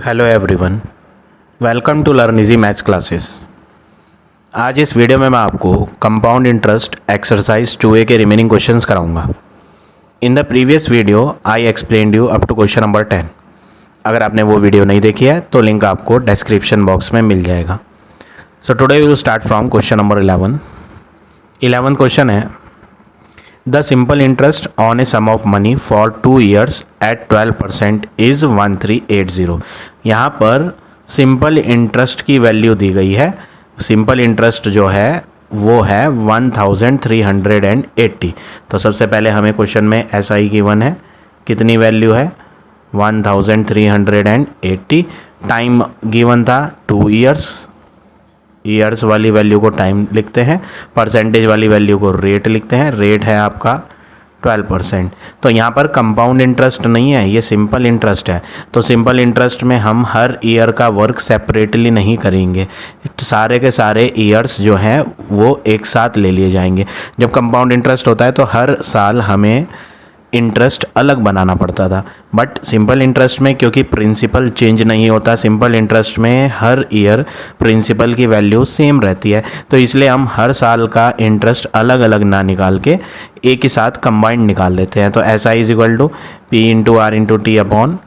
Hello everyone, welcome to learn easy maths classes. आज इस video में मैं आपको कंपाउंड इंटरेस्ट एक्सरसाइज 2A के रिमेनिंग क्वेश्चंस कराऊंगा। In the previous video I explained you up to question number 10। अगर आपने वो वीडियो नहीं देखी है तो लिंक आपको डिस्क्रिप्शन बॉक्स में मिल जाएगा। So today we will start from question number 11। 11th question है, the simple interest on a sum of money for 2 years at 12% is 1380। यहाँ पर सिंपल इंटरेस्ट की वैल्यू दी गई है। सिंपल इंटरेस्ट जो है वो है 1380। तो सबसे पहले हमें क्वेश्चन में SI गिवन है, कितनी वैल्यू है 1380। टाइम गिवन था 2 years, ईयर्स वाली वैल्यू को टाइम लिखते हैं, परसेंटेज वाली वैल्यू को रेट लिखते हैं। रेट है आपका 12%। तो यहाँ पर कंपाउंड इंटरेस्ट नहीं है, ये सिंपल इंटरेस्ट है। तो सिंपल इंटरेस्ट में हम हर ईयर का वर्क सेपरेटली नहीं करेंगे, सारे के सारे ईयर्स जो हैं वो एक साथ ले लिए जाएंगे। जब कंपाउंड इंटरेस्ट होता है तो हर साल हमें इंटरेस्ट अलग बनाना पड़ता था, बट सिंपल इंटरेस्ट में क्योंकि प्रिंसिपल चेंज नहीं होता, सिंपल इंटरेस्ट में हर ईयर प्रिंसिपल की वैल्यू सेम रहती है। तो इसलिए हम हर साल का इंटरेस्ट अलग अलग ना निकाल के एक ही साथ कंबाइंड निकाल लेते हैं। तो SI is equal to P into R into T upon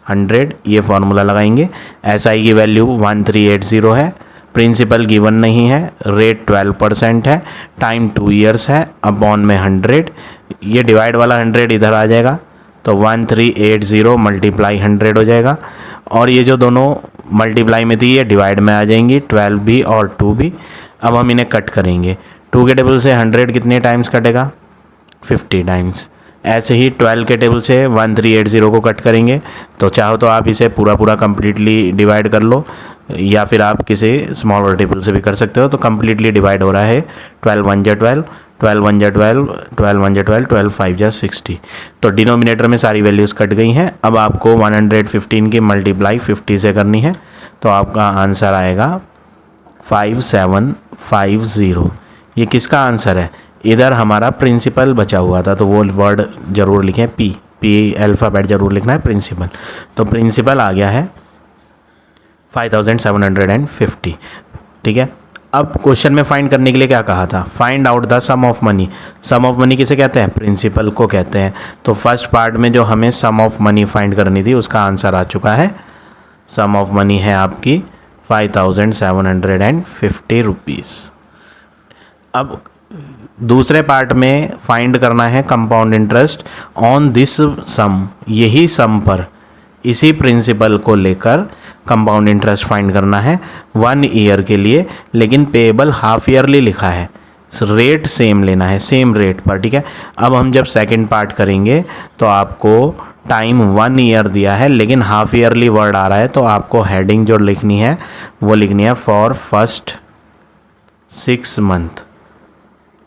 100, ये फार्मूला लगाएंगे। SI की वैल्यू 1380 है, प्रिंसिपल गिवन नहीं है, रेट 12% है, टाइम 2 years है, अपॉन में 100, ये डिवाइड वाला 100 इधर आ जाएगा तो 1380 मल्टीप्लाई 100 हो जाएगा। और ये जो दोनों मल्टीप्लाई में थी ये डिवाइड में आ जाएंगी, 12 भी और 2 भी। अब हम इन्हें कट करेंगे। 2 के टेबल से 100 कितने टाइम्स कटेगा, 50 टाइम्स। ऐसे ही 12 के टेबल से 1380 को कट करेंगे। तो चाहो तो आप इसे पूरा कम्प्लीटली डिवाइड कर लो, या फिर आप किसी स्मॉल मल्टीपल से भी कर सकते हो। तो कम्प्लीटली डिवाइड हो रहा है, 12 1 जा 12, 12 1 जा 12, 12 1 जा 12, 12 5 जा 60। तो डिनोमिनेटर में सारी वैल्यूज़ कट गई हैं। अब आपको 115 की मल्टीप्लाई 50 से करनी है, तो आपका आंसर आएगा 5750। ये किसका आंसर है, इधर हमारा प्रिंसिपल बचा हुआ था तो वो वर्ड ज़रूर लिखें, पी अल्फ़ाबेट ज़रूर लिखना है, प्रिंसिपल। तो प्रिंसिपल आ गया है 5750। ठीक है। अब क्वेश्चन में फाइंड करने के लिए क्या कहा था, find out the sum of money. Sum of money किसे कहते हैं, प्रिंसिपल को कहते हैं। तो फर्स्ट पार्ट में जो हमें सम ऑफ मनी फाइंड करनी थी उसका आंसर आ चुका है। सम ऑफ मनी है आपकी 5750 रुपीज़। अब दूसरे पार्ट में फाइंड करना है कंपाउंड इंटरेस्ट ऑन दिस सम, यही सम पर इसी प्रिंसिपल को लेकर कंपाउंड इंटरेस्ट फाइंड करना है 1 ईयर के लिए, लेकिन पेएबल हाफ ईयरली लिखा है। रेट सेम लेना है, सेम रेट पर। ठीक है। अब हम जब सेकंड पार्ट करेंगे तो आपको टाइम 1 ईयर दिया है, लेकिन हाफ ईयरली वर्ड आ रहा है, तो आपको हेडिंग जो लिखनी है वो लिखनी है for first 6 month।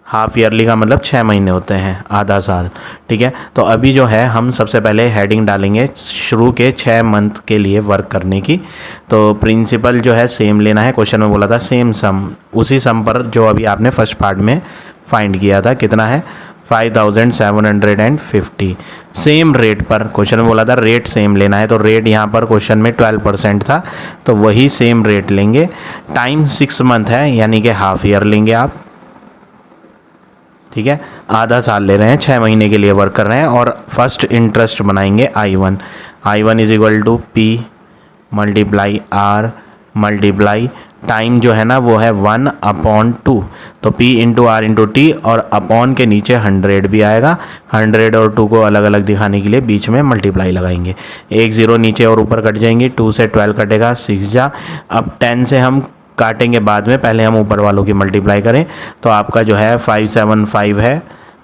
Half yearly का मतलब 6 महीने होते हैं, आधा साल। ठीक है। तो अभी जो है हम सबसे पहले हेडिंग डालेंगे शुरू के 6 मंथ के लिए वर्क करने की। तो प्रिंसिपल जो है सेम लेना है, क्वेश्चन में बोला था सेम सम, उसी सम पर जो अभी आपने फर्स्ट पार्ट में फाइंड किया था, कितना है 5750। सेम रेट पर, क्वेश्चन में बोला था रेट सेम लेना है, तो रेट यहाँ पर क्वेश्चन में 12% था तो वही सेम रेट लेंगे। टाइम 6 मंथ है, यानी कि हाफ ईयर लेंगे आप। ठीक है, आधा साल ले रहे हैं, 6 महीने के लिए वर्क कर रहे हैं। और फर्स्ट इंटरेस्ट बनाएंगे I1 is equal to P multiply R multiply time जो है ना वो है 1/2। तो P into R into T, और अपॉन के नीचे 100 भी आएगा। 100 और 2 को अलग अलग दिखाने के लिए बीच में मल्टीप्लाई लगाएंगे। 1 0 नीचे और ऊपर कट जाएंगे, 2 से 12 कटेगा 6 जा। अब 10 से हम काटेंगे बाद में, पहले हम ऊपर वालों की मल्टीप्लाई करें। तो आपका जो है 575 है,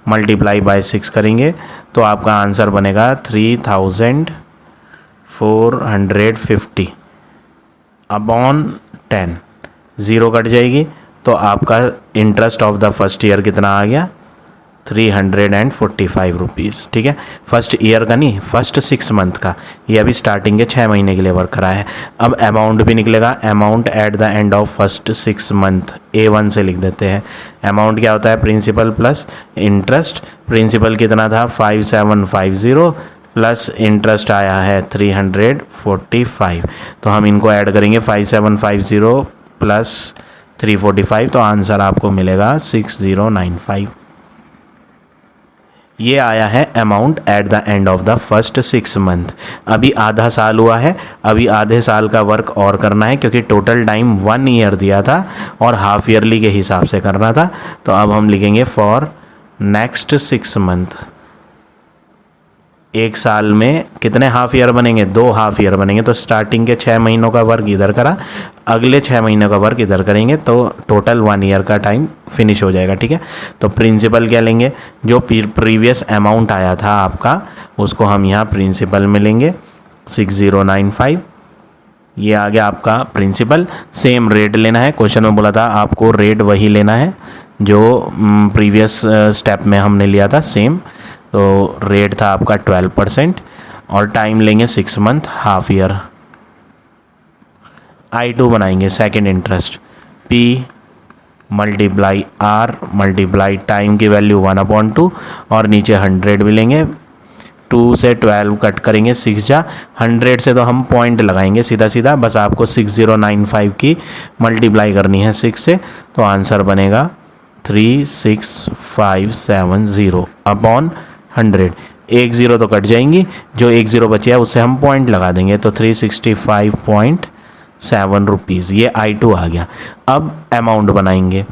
मल्टीप्लाई बाय 6 करेंगे तो आपका आंसर बनेगा 3450 अपॉन 10। 0 कट जाएगी तो आपका interest of the first year कितना आ गया, 345 रुपीज़। ठीक है, फर्स्ट ईयर का नहीं, फर्स्ट 6 मंथ का। ये अभी स्टार्टिंग के 6 महीने के लिए वर्क करा है। अब अमाउंट भी निकलेगा, amount at the end of first 6 month A1 से लिख देते हैं। अमाउंट क्या होता है, प्रिंसिपल प्लस इंटरेस्ट। प्रिंसिपल कितना था 5750, प्लस इंटरेस्ट आया है 345। तो हम इनको ऐड करेंगे 5750 प्लस 345, तो आंसर आपको मिलेगा 6095। ये आया है amount at the end of the first 6 month. अभी आधा साल हुआ है, अभी आधे साल का वर्क और करना है, क्योंकि टोटल टाइम 1 ईयर दिया था और हाफ ईयरली के हिसाब से करना था। तो अब हम लिखेंगे फॉर नेक्स्ट 6 मंथ। एक साल में कितने हाफ ईयर बनेंगे? 2 हाफ ईयर बनेंगे। तो स्टार्टिंग के 6 महीनों का वर्क इधर करा, अगले 6 महीनों का वर्क इधर करेंगे, तो टोटल 1 ईयर का टाइम फिनिश हो जाएगा। ठीक है, तो प्रिंसिपल क्या लेंगे? जो प्रीवियस अमाउंट आया था आपका, उसको हम यहाँ प्रिंसिपल में लेंगे 6095। ये आ गया आपका प्रिंसिपल। सेम रेट लेना है, क्वेश्चन में बोला था आपको रेट वही लेना है जो प्रीवियस स्टेप में हमने लिया था, सेम। तो रेट था आपका 12% और टाइम लेंगे 6 मंथ, हाफ ईयर। I2 बनाएंगे second interest, P multiply R multiply time की वैल्यू 1/2 और नीचे 100 भी लेंगे। 2 से 12 कट करेंगे, 6 जा 100 से तो हम पॉइंट लगाएंगे सीधा सीधा, बस आपको 6095 की मल्टीप्लाई करनी है 6 से, तो आंसर बनेगा 36570 अपॉन 100। एक ज़ीरो तो कट जाएंगी, जो एक ज़ीरो बचे है उससे हम पॉइंट लगा देंगे, तो 365.7 रुपीज़। ये I2 आ गया। अब अमाउंट बनाएंगे।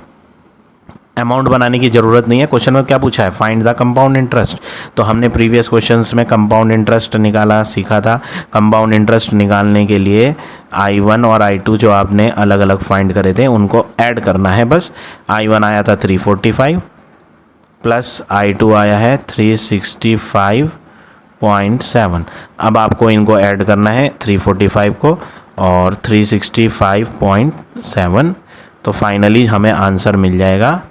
अमाउंट बनाने की ज़रूरत नहीं है, क्वेश्चन में क्या पूछा है? Find the compound interest. तो हमने प्रीवियस क्वेश्चंस में कंपाउंड इंटरेस्ट निकाला सीखा था। कंपाउंड इंटरेस्ट निकालने के लिए I1 और I2 जो आपने अलग अलग फाइंड करे थे उनको ऐड करना है बस। I1 आया था 345 प्लस I2 आया है 365.7। अब आपको इनको ऐड करना है 345 को और 365.7, तो फाइनली हमें आंसर मिल जाएगा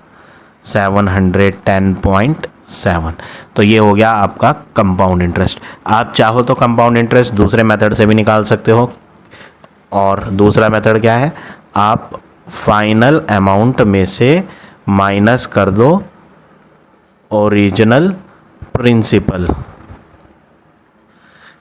710.7। तो ये हो गया आपका कंपाउंड इंटरेस्ट। आप चाहो तो कंपाउंड इंटरेस्ट दूसरे मेथड से भी निकाल सकते हो, और दूसरा मेथड क्या है? आप फाइनल अमाउंट में से माइनस कर दो ओरिजिनल प्रिंसिपल,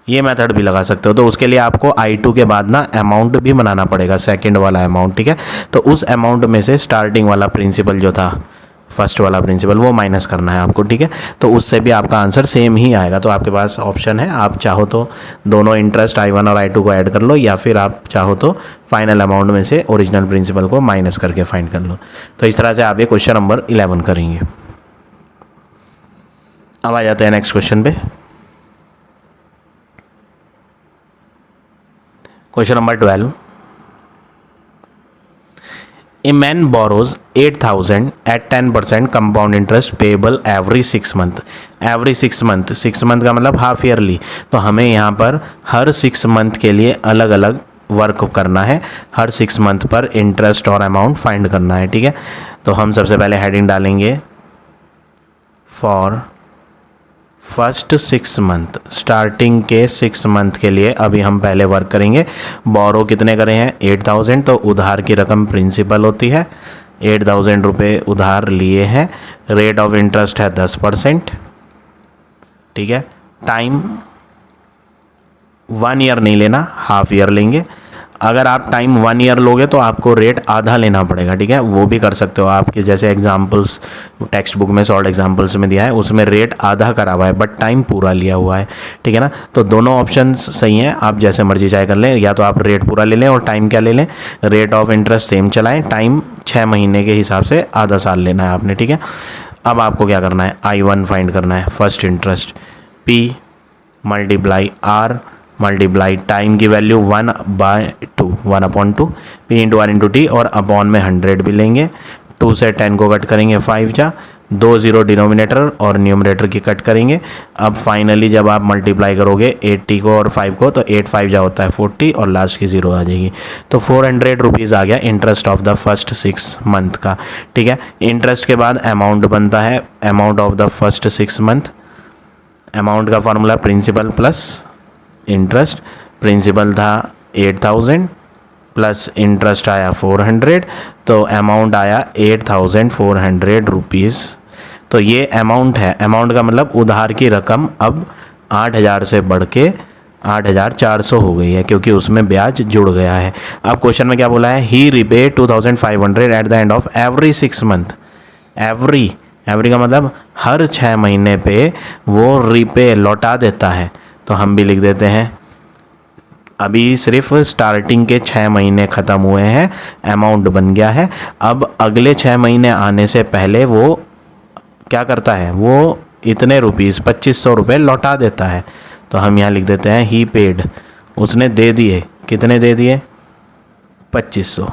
ये मेथड भी लगा सकते हो। तो उसके लिए आपको I2 के बाद ना अमाउंट भी बनाना पड़ेगा, सेकंड वाला अमाउंट। ठीक है, तो उस अमाउंट में से स्टार्टिंग वाला प्रिंसिपल जो था, फर्स्ट वाला प्रिंसिपल, वो माइनस करना है आपको। ठीक है, तो उससे भी आपका आंसर सेम ही आएगा। तो आपके पास ऑप्शन है, आप चाहो तो दोनों इंटरेस्ट I1 और I2 को ऐड कर लो, या फिर आप चाहो तो फाइनल अमाउंट में से ओरिजिनल प्रिंसिपल को माइनस करके फाइंड कर लो। तो इस तरह से आप ये क्वेश्चन नंबर 11 करेंगे। अब आ जाते हैं नेक्स्ट क्वेश्चन पे। Question number 12। A man borrows 8000 at 10% compound interest payable every 6 month. Every 6 month, 6 month का मतलब हाफ ईयरली। तो हमें यहाँ पर हर 6 मंथ के लिए अलग अलग वर्क करना है, हर 6 मंथ पर इंटरेस्ट और अमाउंट फाइंड करना है। ठीक है, तो हम सबसे पहले हेडिंग डालेंगे फॉर फर्स्ट 6 मंथ। स्टार्टिंग के 6 मंथ के लिए अभी हम पहले वर्क करेंगे। बोरो कितने करे हैं? 8000। तो उधार की रकम प्रिंसिपल होती है, 8000 रुपये उधार लिए हैं। रेट ऑफ इंटरेस्ट है 10%। ठीक है, टाइम 1 ईयर नहीं लेना, हाफ ईयर लेंगे। अगर आप टाइम 1 ईयर लोगे तो आपको रेट आधा लेना पड़ेगा। ठीक है, वो भी कर सकते हो। आपके जैसे एग्जाम्पल्स टेक्स्ट बुक में शॉर्ट एग्जाम्पल्स में दिया है, उसमें रेट आधा करा हुआ है बट टाइम पूरा लिया हुआ है। ठीक है ना, तो दोनों ऑप्शंस सही हैं, आप जैसे मर्जी चाहे कर लें। या तो आप रेट पूरा ले लें और टाइम क्या ले लें, रेट ऑफ इंटरेस्ट सेम चलाएं, टाइम 6 महीने के हिसाब से आधा साल लेना है आपने। ठीक है, अब आपको क्या करना है? I1 फाइंड करना है, first interest, P multiply R multiply time की value 1/2 P into R into T, और अपॉन में 100 भी लेंगे। 2 से 10 को कट करेंगे 5 जा, 2 0 डिनोमिनेटर और न्यूमरेटर की कट करेंगे। अब फाइनली जब आप मल्टीप्लाई करोगे 80 को और 5 को, तो 8 5 जा होता है 40 और लास्ट की 0 आ जाएगी। तो 400 रुपीज़ आ गया interest of the first 6 month का। ठीक है, इंटरेस्ट के बाद अमाउंट बनता है, amount of the first 6 month. Amount का formula principal plus interest. Principal था 8000 प्लस इंटरेस्ट आया 400, तो अमाउंट आया 8400 रुपीज़। तो ये अमाउंट है, अमाउंट का मतलब उधार की रकम अब 8,000 से बढ़ के 8,400 हो गई है, क्योंकि उसमें ब्याज जुड़ गया है। अब क्वेश्चन में क्या बोला है, he repay 2,500 at the end of every 6 month. Every का मतलब हर 6 महीने पे वो रिपे लौटा देता है। तो हम भी लिख देते हैं, अभी सिर्फ स्टार्टिंग के 6 महीने ख़त्म हुए हैं, अमाउंट बन गया है। अब अगले 6 महीने आने से पहले वो क्या करता है, वो इतने रुपीज़ 2,500 रुपये लौटा देता है। तो हम यहाँ लिख देते हैं ही पेड, उसने दे दिए। कितने दे दिए, 2,500।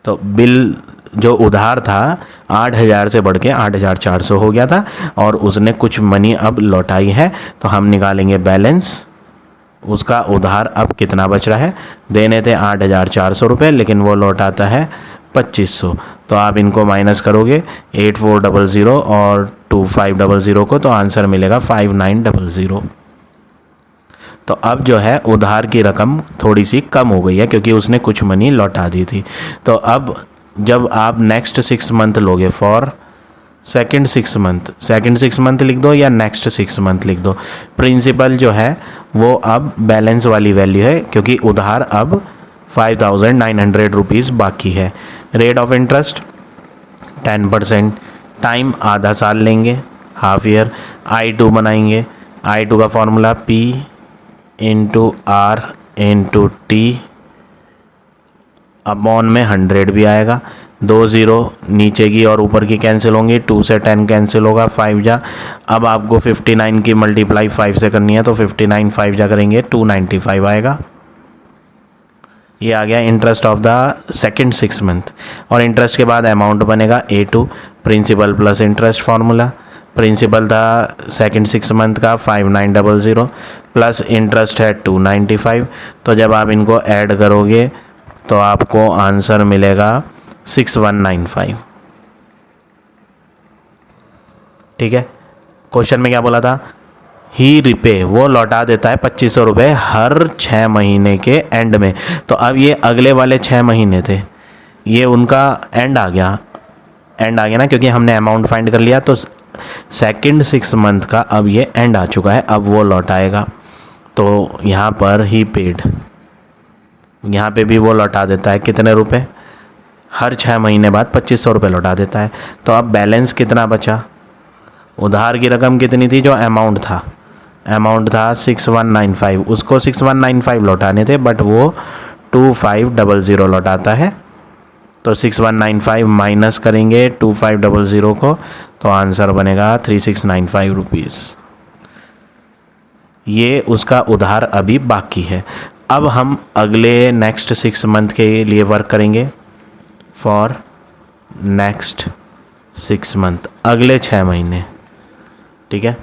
तो बिल जो उधार था 8,000 से बढ़ के 8,400 हो गया था, और उसने कुछ मनी अब लौटाई है। तो हम निकालेंगे बैलेंस, उसका उधार अब कितना बच रहा है। देने थे 8,400 रुपये, लेकिन वो लौटाता है 2,500। तो आप इनको माइनस करोगे 8,400 और 2,500 को, तो आंसर मिलेगा 5,900। तो अब जो है उधार की रकम थोड़ी सी कम हो गई है, क्योंकि उसने कुछ मनी लौटा दी थी। तो अब जब आप नेक्स्ट 6 मंथ लोगे, फॉर सेकंड 6 मंथ लिख दो या नेक्स्ट 6 मंथ लिख दो। प्रिंसिपल जो है वो अब बैलेंस वाली वैल्यू है, क्योंकि उधार अब 5,900 रुपीज़ बाकी है। Rate of interest 10%। टाइम आधा साल लेंगे, हाफ ईयर। I2 बनाएंगे। I2 का formula P into R into T upon में 100 भी आएगा। 2 0 नीचे की और ऊपर की कैंसिल होंगी, 2 से 10 कैंसिल होगा, 5 जा। अब आपको 59 की मल्टीप्लाई 5 से करनी है, तो 59 5 जा करेंगे 295 आएगा। ये आ गया interest of the second 6 month. और इंटरेस्ट के बाद अमाउंट बनेगा A2, principal plus interest formula. Principal था सेकंड 6 मंथ का 5,900 प्लस इंटरेस्ट है 295। तो जब आप इनको ऐड करोगे तो आपको आंसर मिलेगा 6,195। ठीक है। क्वेश्चन में क्या बोला था, ही रिपे, वो लौटा देता है 2,500 रुपये हर 6 महीने के एंड में। तो अब ये अगले वाले 6 महीने थे, ये उनका एंड आ गया ना, क्योंकि हमने अमाउंट फाइंड कर लिया। तो सेकंड 6 मंथ का अब ये एंड आ चुका है, अब वो लौटाएगा। तो यहाँ पर ही पेड, यहाँ पे भी वो लौटा देता है कितने रुपए, हर 6 महीने बाद 2,500 रुपये लौटा देता है। तो अब बैलेंस कितना बचा, उधार की रकम कितनी थी, जो अमाउंट था 6,195, उसको 6,195 लौटाने थे, बट वो 2,500 लौटाता है। तो 6,195 माइनस करेंगे 2,500 को, तो आंसर बनेगा 3,695 रुपीज़। ये उसका उधार अभी बाकी है। अब हम अगले नेक्स्ट 6 मंथ के लिए वर्क करेंगे। फॉर नेक्स्ट 6 मंथ, अगले 6 महीने। ठीक है।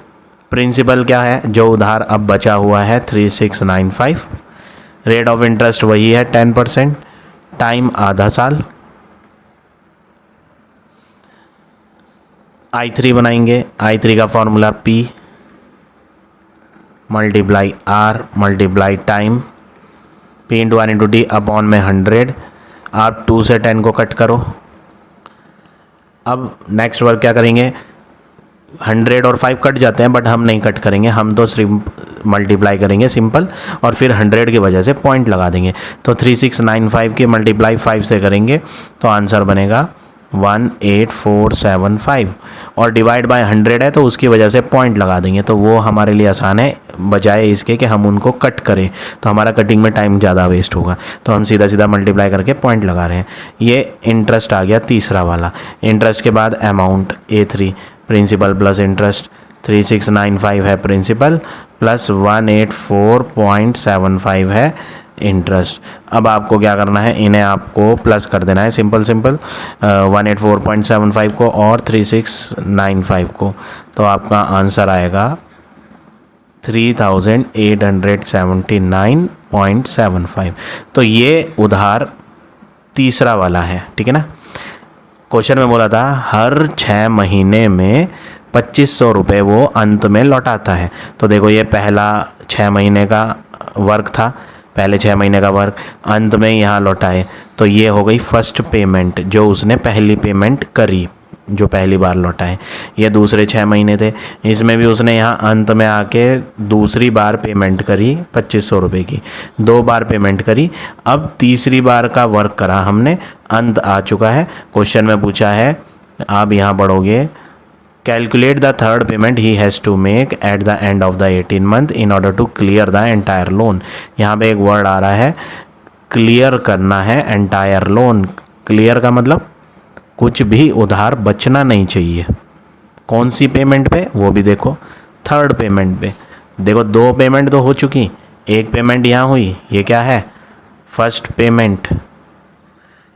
प्रिंसिपल क्या है, जो उधार अब बचा हुआ है 3,695। रेट ऑफ इंटरेस्ट वही है 10%। टाइम आधा साल। I3 बनाएंगे। I3 का formula P multiply R multiply time, P into R into T upon में 100। आप 2 से 10 को कट करो। अब नेक्स्ट वर्क क्या करेंगे, 100 और 5 कट जाते हैं, बट हम नहीं कट करेंगे, हम तो सिर्फ मल्टीप्लाई करेंगे सिंपल, और फिर 100 की वजह से पॉइंट लगा देंगे। तो 3,695 की मल्टीप्लाई 5 से करेंगे, तो आंसर बनेगा 1,8475, और डिवाइड बाय 100 है, तो उसकी वजह से पॉइंट लगा देंगे। तो वो हमारे लिए आसान है, बजाय इसके कि हम उनको कट करें, तो हमारा कटिंग में टाइम ज़्यादा वेस्ट होगा। तो हम सीधा सीधा मल्टीप्लाई करके पॉइंट लगा रहे हैं। ये इंटरेस्ट आ गया तीसरा वाला। इंटरेस्ट के बाद amount A3, principal plus interest, 3,695 है प्रिंसिपल, प्लस 184.75 है इंटरेस्ट। अब आपको क्या करना है, इन्हें आपको प्लस कर देना है, सिंपल 184.75 को और 3,695 को। तो आपका आंसर आएगा 3,879.75। तो ये उधार तीसरा वाला है। ठीक है ना। क्वेश्चन में बोला था हर 6 महीने में 2,500 रुपये वो अंत में लौटाता है। तो देखो, ये पहला 6 महीने का वर्क था, पहले 6 महीने का वर्क अंत में यहाँ लौटाए। तो ये हो गई फर्स्ट पेमेंट, जो उसने पहली पेमेंट करी जो पहली बार लौटाए। ये दूसरे 6 महीने थे, इसमें भी उसने यहाँ अंत में आके दूसरी बार पेमेंट करी 2500 रुपये की, 2 बार पेमेंट करी। अब तीसरी बार का वर्क करा हमने, अंत आ चुका है। क्वेश्चन में पूछा है, आप यहाँ पढ़ोगे, calculate the third payment he has to make at the end of the 18 month in order to clear the entire loan. यहाँ पे एक वर्ड आ रहा है, क्लियर करना है एंटायर लोन। क्लियर का मतलब कुछ भी उधार बचना नहीं चाहिए। कौन सी पेमेंट पे, वो भी देखो, थर्ड पेमेंट पे। देखो 2 पेमेंट तो हो चुकी, एक पेमेंट यहाँ हुई, ये क्या है, फर्स्ट पेमेंट।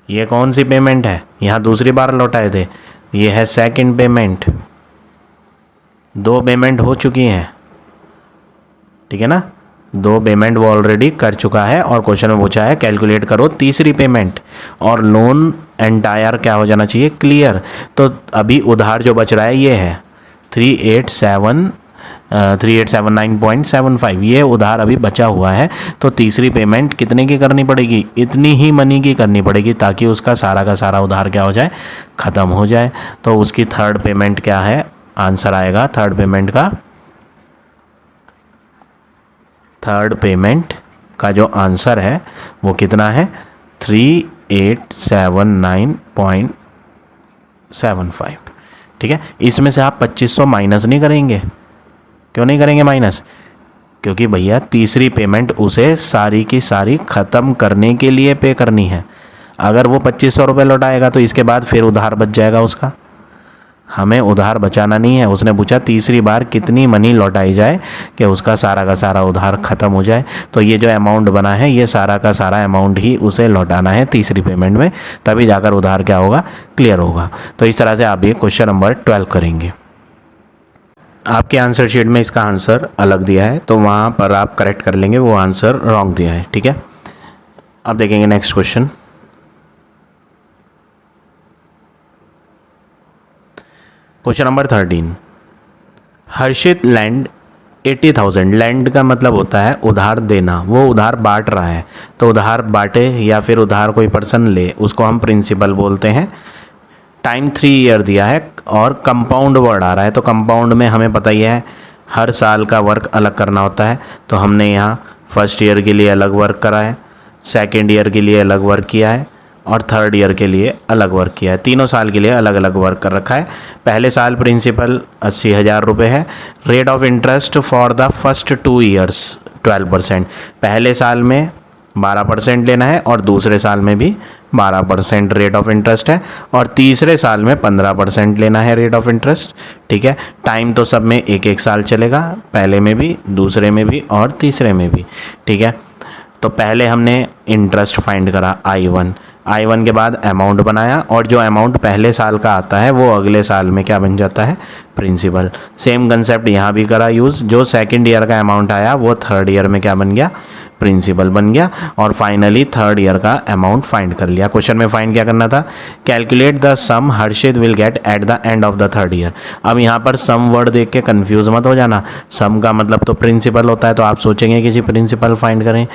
ये कौन सी पेमेंट है, यहाँ दूसरी बार लौटाए थे, ये है सेकंड पेमेंट। 2 पेमेंट हो चुकी हैं, ठीक है ना, 2 पेमेंट वो ऑलरेडी कर चुका है। और क्वेश्चन में पूछा है कैलकुलेट करो तीसरी पेमेंट, और लोन एंटायर क्या हो जाना चाहिए, क्लियर। तो अभी उधार जो बच रहा है ये है 3879.75, ये उधार अभी बचा हुआ है। तो तीसरी पेमेंट कितने की करनी पड़ेगी, इतनी ही मनी की करनी पड़ेगी, ताकि उसका सारा का सारा उधार क्या हो जाए, ख़त्म हो जाए। तो उसकी थर्ड पेमेंट क्या है, आंसर आएगा थर्ड पेमेंट का जो आंसर है वो कितना है, 3879.75, ठीक है। इसमें से आप 2500 माइनस नहीं करेंगे, क्यों नहीं करेंगे माइनस, क्योंकि भैया तीसरी पेमेंट उसे सारी की सारी ख़त्म करने के लिए पे करनी है। अगर वो 2500 रुपये लौटाएगा तो इसके बाद फिर उधार बच जाएगा उसका, हमें उधार बचाना नहीं है। उसने पूछा तीसरी बार कितनी मनी लौटाई जाए कि उसका सारा का सारा उधार ख़त्म हो जाए। तो ये जो अमाउंट बना है, ये सारा का सारा अमाउंट ही उसे लौटाना है तीसरी पेमेंट में, तभी जाकर उधार क्या होगा, क्लियर होगा। तो इस तरह से आप ये क्वेश्चन नंबर 12 करेंगे। आपके आंसर शीट में इसका आंसर अलग दिया है, तो वहाँ पर आप करेक्ट कर लेंगे, वो आंसर रॉन्ग दिया है, ठीक है। अब देखेंगे नेक्स्ट क्वेश्चन। क्वेश्चन नंबर 13, हर्षित लैंड 80,000, लैंड का मतलब होता है उधार देना, वो उधार बांट रहा है। तो उधार बांटे या फिर उधार कोई पर्सन ले, उसको हम प्रिंसिपल बोलते हैं। टाइम 3 ईयर दिया है और कंपाउंड वर्ड आ रहा है, तो कंपाउंड में हमें पता ही है हर साल का वर्क अलग करना होता है। तो हमने यहाँ फर्स्ट ईयर के लिए अलग वर्क करा है, सेकेंड ईयर के लिए अलग वर्क किया है, और थर्ड ईयर के लिए अलग वर्क किया है। तीनों साल के लिए अलग अलग वर्क कर रखा है। पहले साल प्रिंसिपल 80,000 रुपये है। Rate of interest for the first 2 years 12%। पहले साल में 12% लेना है और दूसरे साल में भी 12% रेट ऑफ इंटरेस्ट है, और तीसरे साल में 15% लेना है रेट ऑफ इंटरेस्ट, ठीक है। टाइम तो सब में 1-1 साल चलेगा, पहले में भी, दूसरे में भी और तीसरे में भी, ठीक है। तो पहले हमने इंटरेस्ट फाइंड करा I1 के बाद अमाउंट बनाया, और जो अमाउंट पहले साल का आता है वो अगले साल में क्या बन जाता है, प्रिंसिपल। सेम कंसेप्ट यहाँ भी करा यूज़, जो सेकंड ईयर का अमाउंट आया वो थर्ड ईयर में क्या बन गया, प्रिंसिपल बन गया, और फाइनली थर्ड ईयर का अमाउंट फाइंड कर लिया। क्वेश्चन में फाइंड क्या करना था, calculate the sum Harshit will get at the end of the third year. अब यहाँ पर सम वर्ड देख के कंफ्यूज मत हो जाना, सम का मतलब तो प्रिंसिपल होता है, तो आप सोचेंगे कि जी प्रिंसिपल फाइंड करें,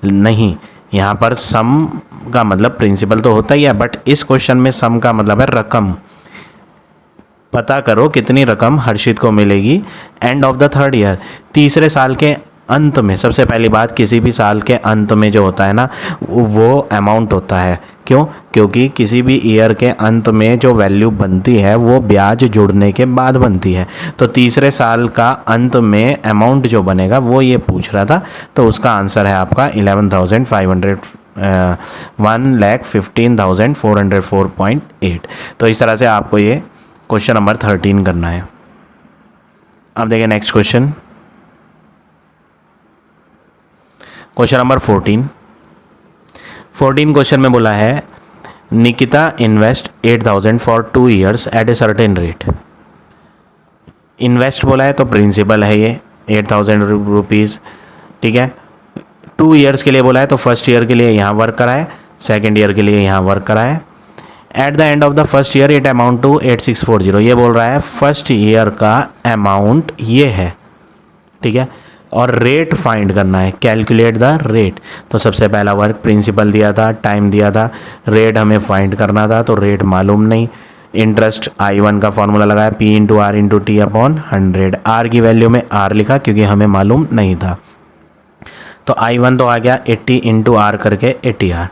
नहीं, यहाँ पर सम का मतलब प्रिंसिपल तो होता ही है, बट इस क्वेश्चन में सम का मतलब है रकम। पता करो कितनी रकम हर्षित को मिलेगी and of the third year, तीसरे साल के अंत में। सबसे पहली बात, किसी भी साल के अंत में जो होता है ना, वो अमाउंट होता है। क्यों? क्योंकि किसी भी ईयर के अंत में जो वैल्यू बनती है वो ब्याज जुड़ने के बाद बनती है। तो तीसरे साल का अंत में अमाउंट जो बनेगा वो ये पूछ रहा था, तो उसका आंसर है आपका 1,15,404.8। तो इस तरह से आपको ये क्वेश्चन नंबर 13 करना है। अब देखिए next question, question number 14 question में बोला है Nikita invest 8,000 for 2 years at a certain rate. Invest बोला है तो प्रिंसिपल है ये 8,000 रुपीज़, ठीक है। 2 ईयर्स के लिए बोला है तो फर्स्ट ईयर के लिए यहाँ वर्क कराए, सेकेंड ईयर के लिए यहाँ वर्क कराए। At the end of the first year it amount to 8640। ये बोल रहा है फर्स्ट ईयर का अमाउंट ये है, ठीक है, और रेट फाइंड करना है, कैलकुलेट द रेट। तो सबसे पहला वर्क प्रिंसिपल दिया था, टाइम दिया था, रेट हमें फाइंड करना था, तो रेट मालूम नहीं, इंटरेस्ट I1 का फॉर्मूला लगाया P into R into T upon 100। R की वैल्यू में R लिखा क्योंकि हमें मालूम नहीं था। तो I1 तो आ गया 80 इंटू आर करके 80R।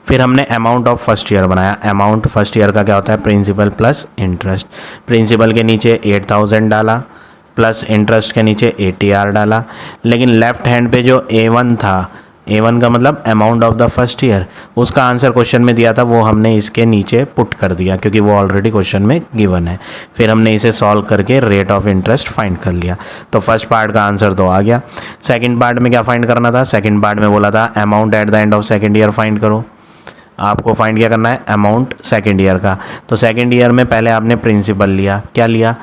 फिर हमने अमाउंट ऑफ फर्स्ट ईयर बनाया। अमाउंट फर्स्ट ईयर का क्या होता है, प्रिंसिपल प्लस इंटरेस्ट। प्रिंसिपल के नीचे 8000 डाला प्लस इंटरेस्ट के नीचे 80R डाला। लेकिन लेफ्ट हैंड पे जो A1 था, A1 का मतलब amount of the first year, उसका आंसर क्वेश्चन में दिया था, वो हमने इसके नीचे पुट कर दिया क्योंकि वो ऑलरेडी क्वेश्चन में गिवन है। फिर हमने इसे सॉल्व करके रेट ऑफ इंटरेस्ट फाइंड कर लिया। तो फर्स्ट पार्ट का आंसर तो आ गया। सेकंड पार्ट में क्या फाइंड करना था, सेकंड पार्ट में बोला था amount at the end of second year find करो। आपको फाइंड क्या करना है, अमाउंट सेकंड ईयर का। तो सेकंड ईयर में पहले आपने प्रिंसिपल लिया। क्या लिया,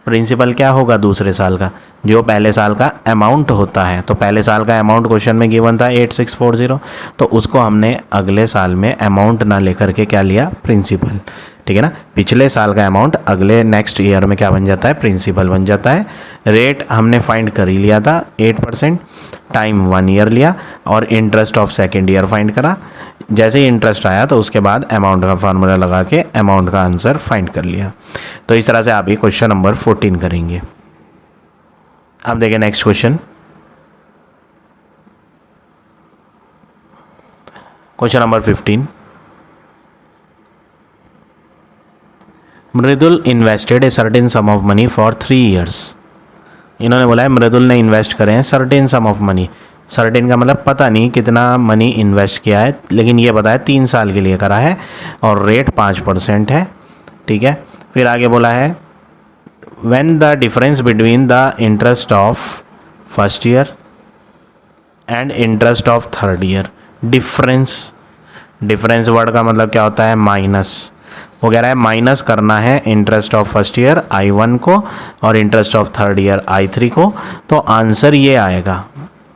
प्रिंसिपल क्या होगा दूसरे साल का, जो पहले साल का अमाउंट होता है। तो पहले साल का अमाउंट क्वेश्चन में गिवन था 8640, तो उसको हमने अगले साल में अमाउंट ना लेकर के क्या लिया, प्रिंसिपल। ठीक है ना, पिछले साल का अमाउंट अगले नेक्स्ट ईयर में क्या बन जाता है, प्रिंसिपल बन जाता है। रेट हमने फाइंड कर ही लिया था 8%, टाइम 1 ईयर लिया और interest of second year find करा। जैसे ही इंटरेस्ट आया तो उसके बाद अमाउंट का फार्मूला लगा के अमाउंट का आंसर फाइंड कर लिया। तो इस तरह से आप ये क्वेश्चन नंबर 14 करेंगे। अब देखिए next question, question number 15। Mridul invested a certain some of money for 3 years. इन्होंने बोला है मृदुल ने इन्वेस्ट करे हैं certain some of money. Certain का मतलब पता नहीं कितना मनी इन्वेस्ट किया है, लेकिन ये बताया 3 साल के लिए करा है और रेट 5% है। ठीक है, फिर आगे बोला है when the difference between the interest of first year and interest of third year. Difference word का मतलब क्या होता है, माइनस। वो कह रहा है माइनस करना है interest of first year I1 को और interest of third year I3 को। तो आंसर ये आएगा,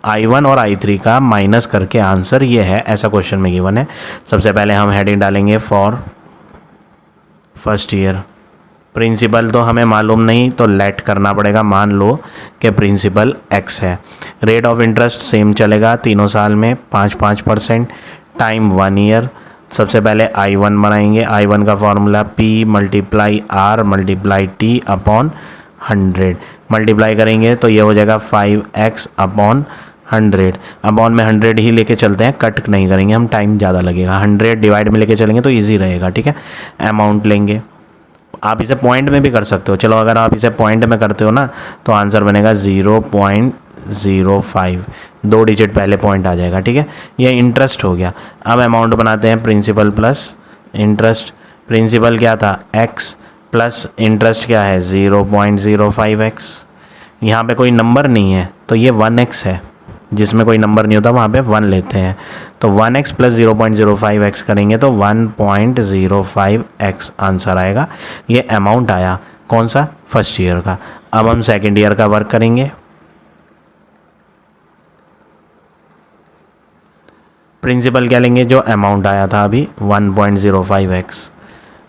I1 और I3 का माइनस करके आंसर ये है, ऐसा क्वेश्चन में गिवन है। सबसे पहले हम हेडिंग डालेंगे फॉर फर्स्ट ईयर। प्रिंसिपल तो हमें मालूम नहीं, तो लेट करना पड़ेगा, मान लो कि प्रिंसिपल x है। रेट ऑफ इंटरेस्ट सेम चलेगा तीनों साल में 5%, टाइम 1 ईयर। सबसे पहले I1 बनाएंगे। I1 का formula P multiply R multiply T upon 100। Multiply करेंगे तो ये हो जाएगा 5x अपॉन 100। अपॉन में 100 ही लेके चलते हैं, कट नहीं करेंगे हम, टाइम ज़्यादा लगेगा। 100 डिवाइड में लेके चलेंगे तो ईजी रहेगा। ठीक है, अमाउंट लेंगे। आप इसे पॉइंट में भी कर सकते हो। चलो अगर आप इसे पॉइंट में करते हो ना तो आंसर बनेगा 0.05, 2 डिजिट पहले पॉइंट आ जाएगा। ठीक है, ये इंटरेस्ट हो गया। अब अमाउंट बनाते हैं, प्रिंसिपल प्लस इंटरेस्ट। प्रिंसिपल क्या था, x प्लस इंटरेस्ट क्या है 0.05x। यहाँ पे कोई नंबर नहीं है तो ये 1x है, जिसमें कोई नंबर नहीं होता वहाँ पे 1 लेते हैं। तो 1x प्लस 0.05x करेंगे तो 1.05x आंसर आएगा। ये अमाउंट आया कौन सा, फर्स्ट ईयर का। अब हम सेकेंड ईयर का वर्क करेंगे। प्रिंसिपल क्या लेंगे, जो अमाउंट आया था अभी 1.05x।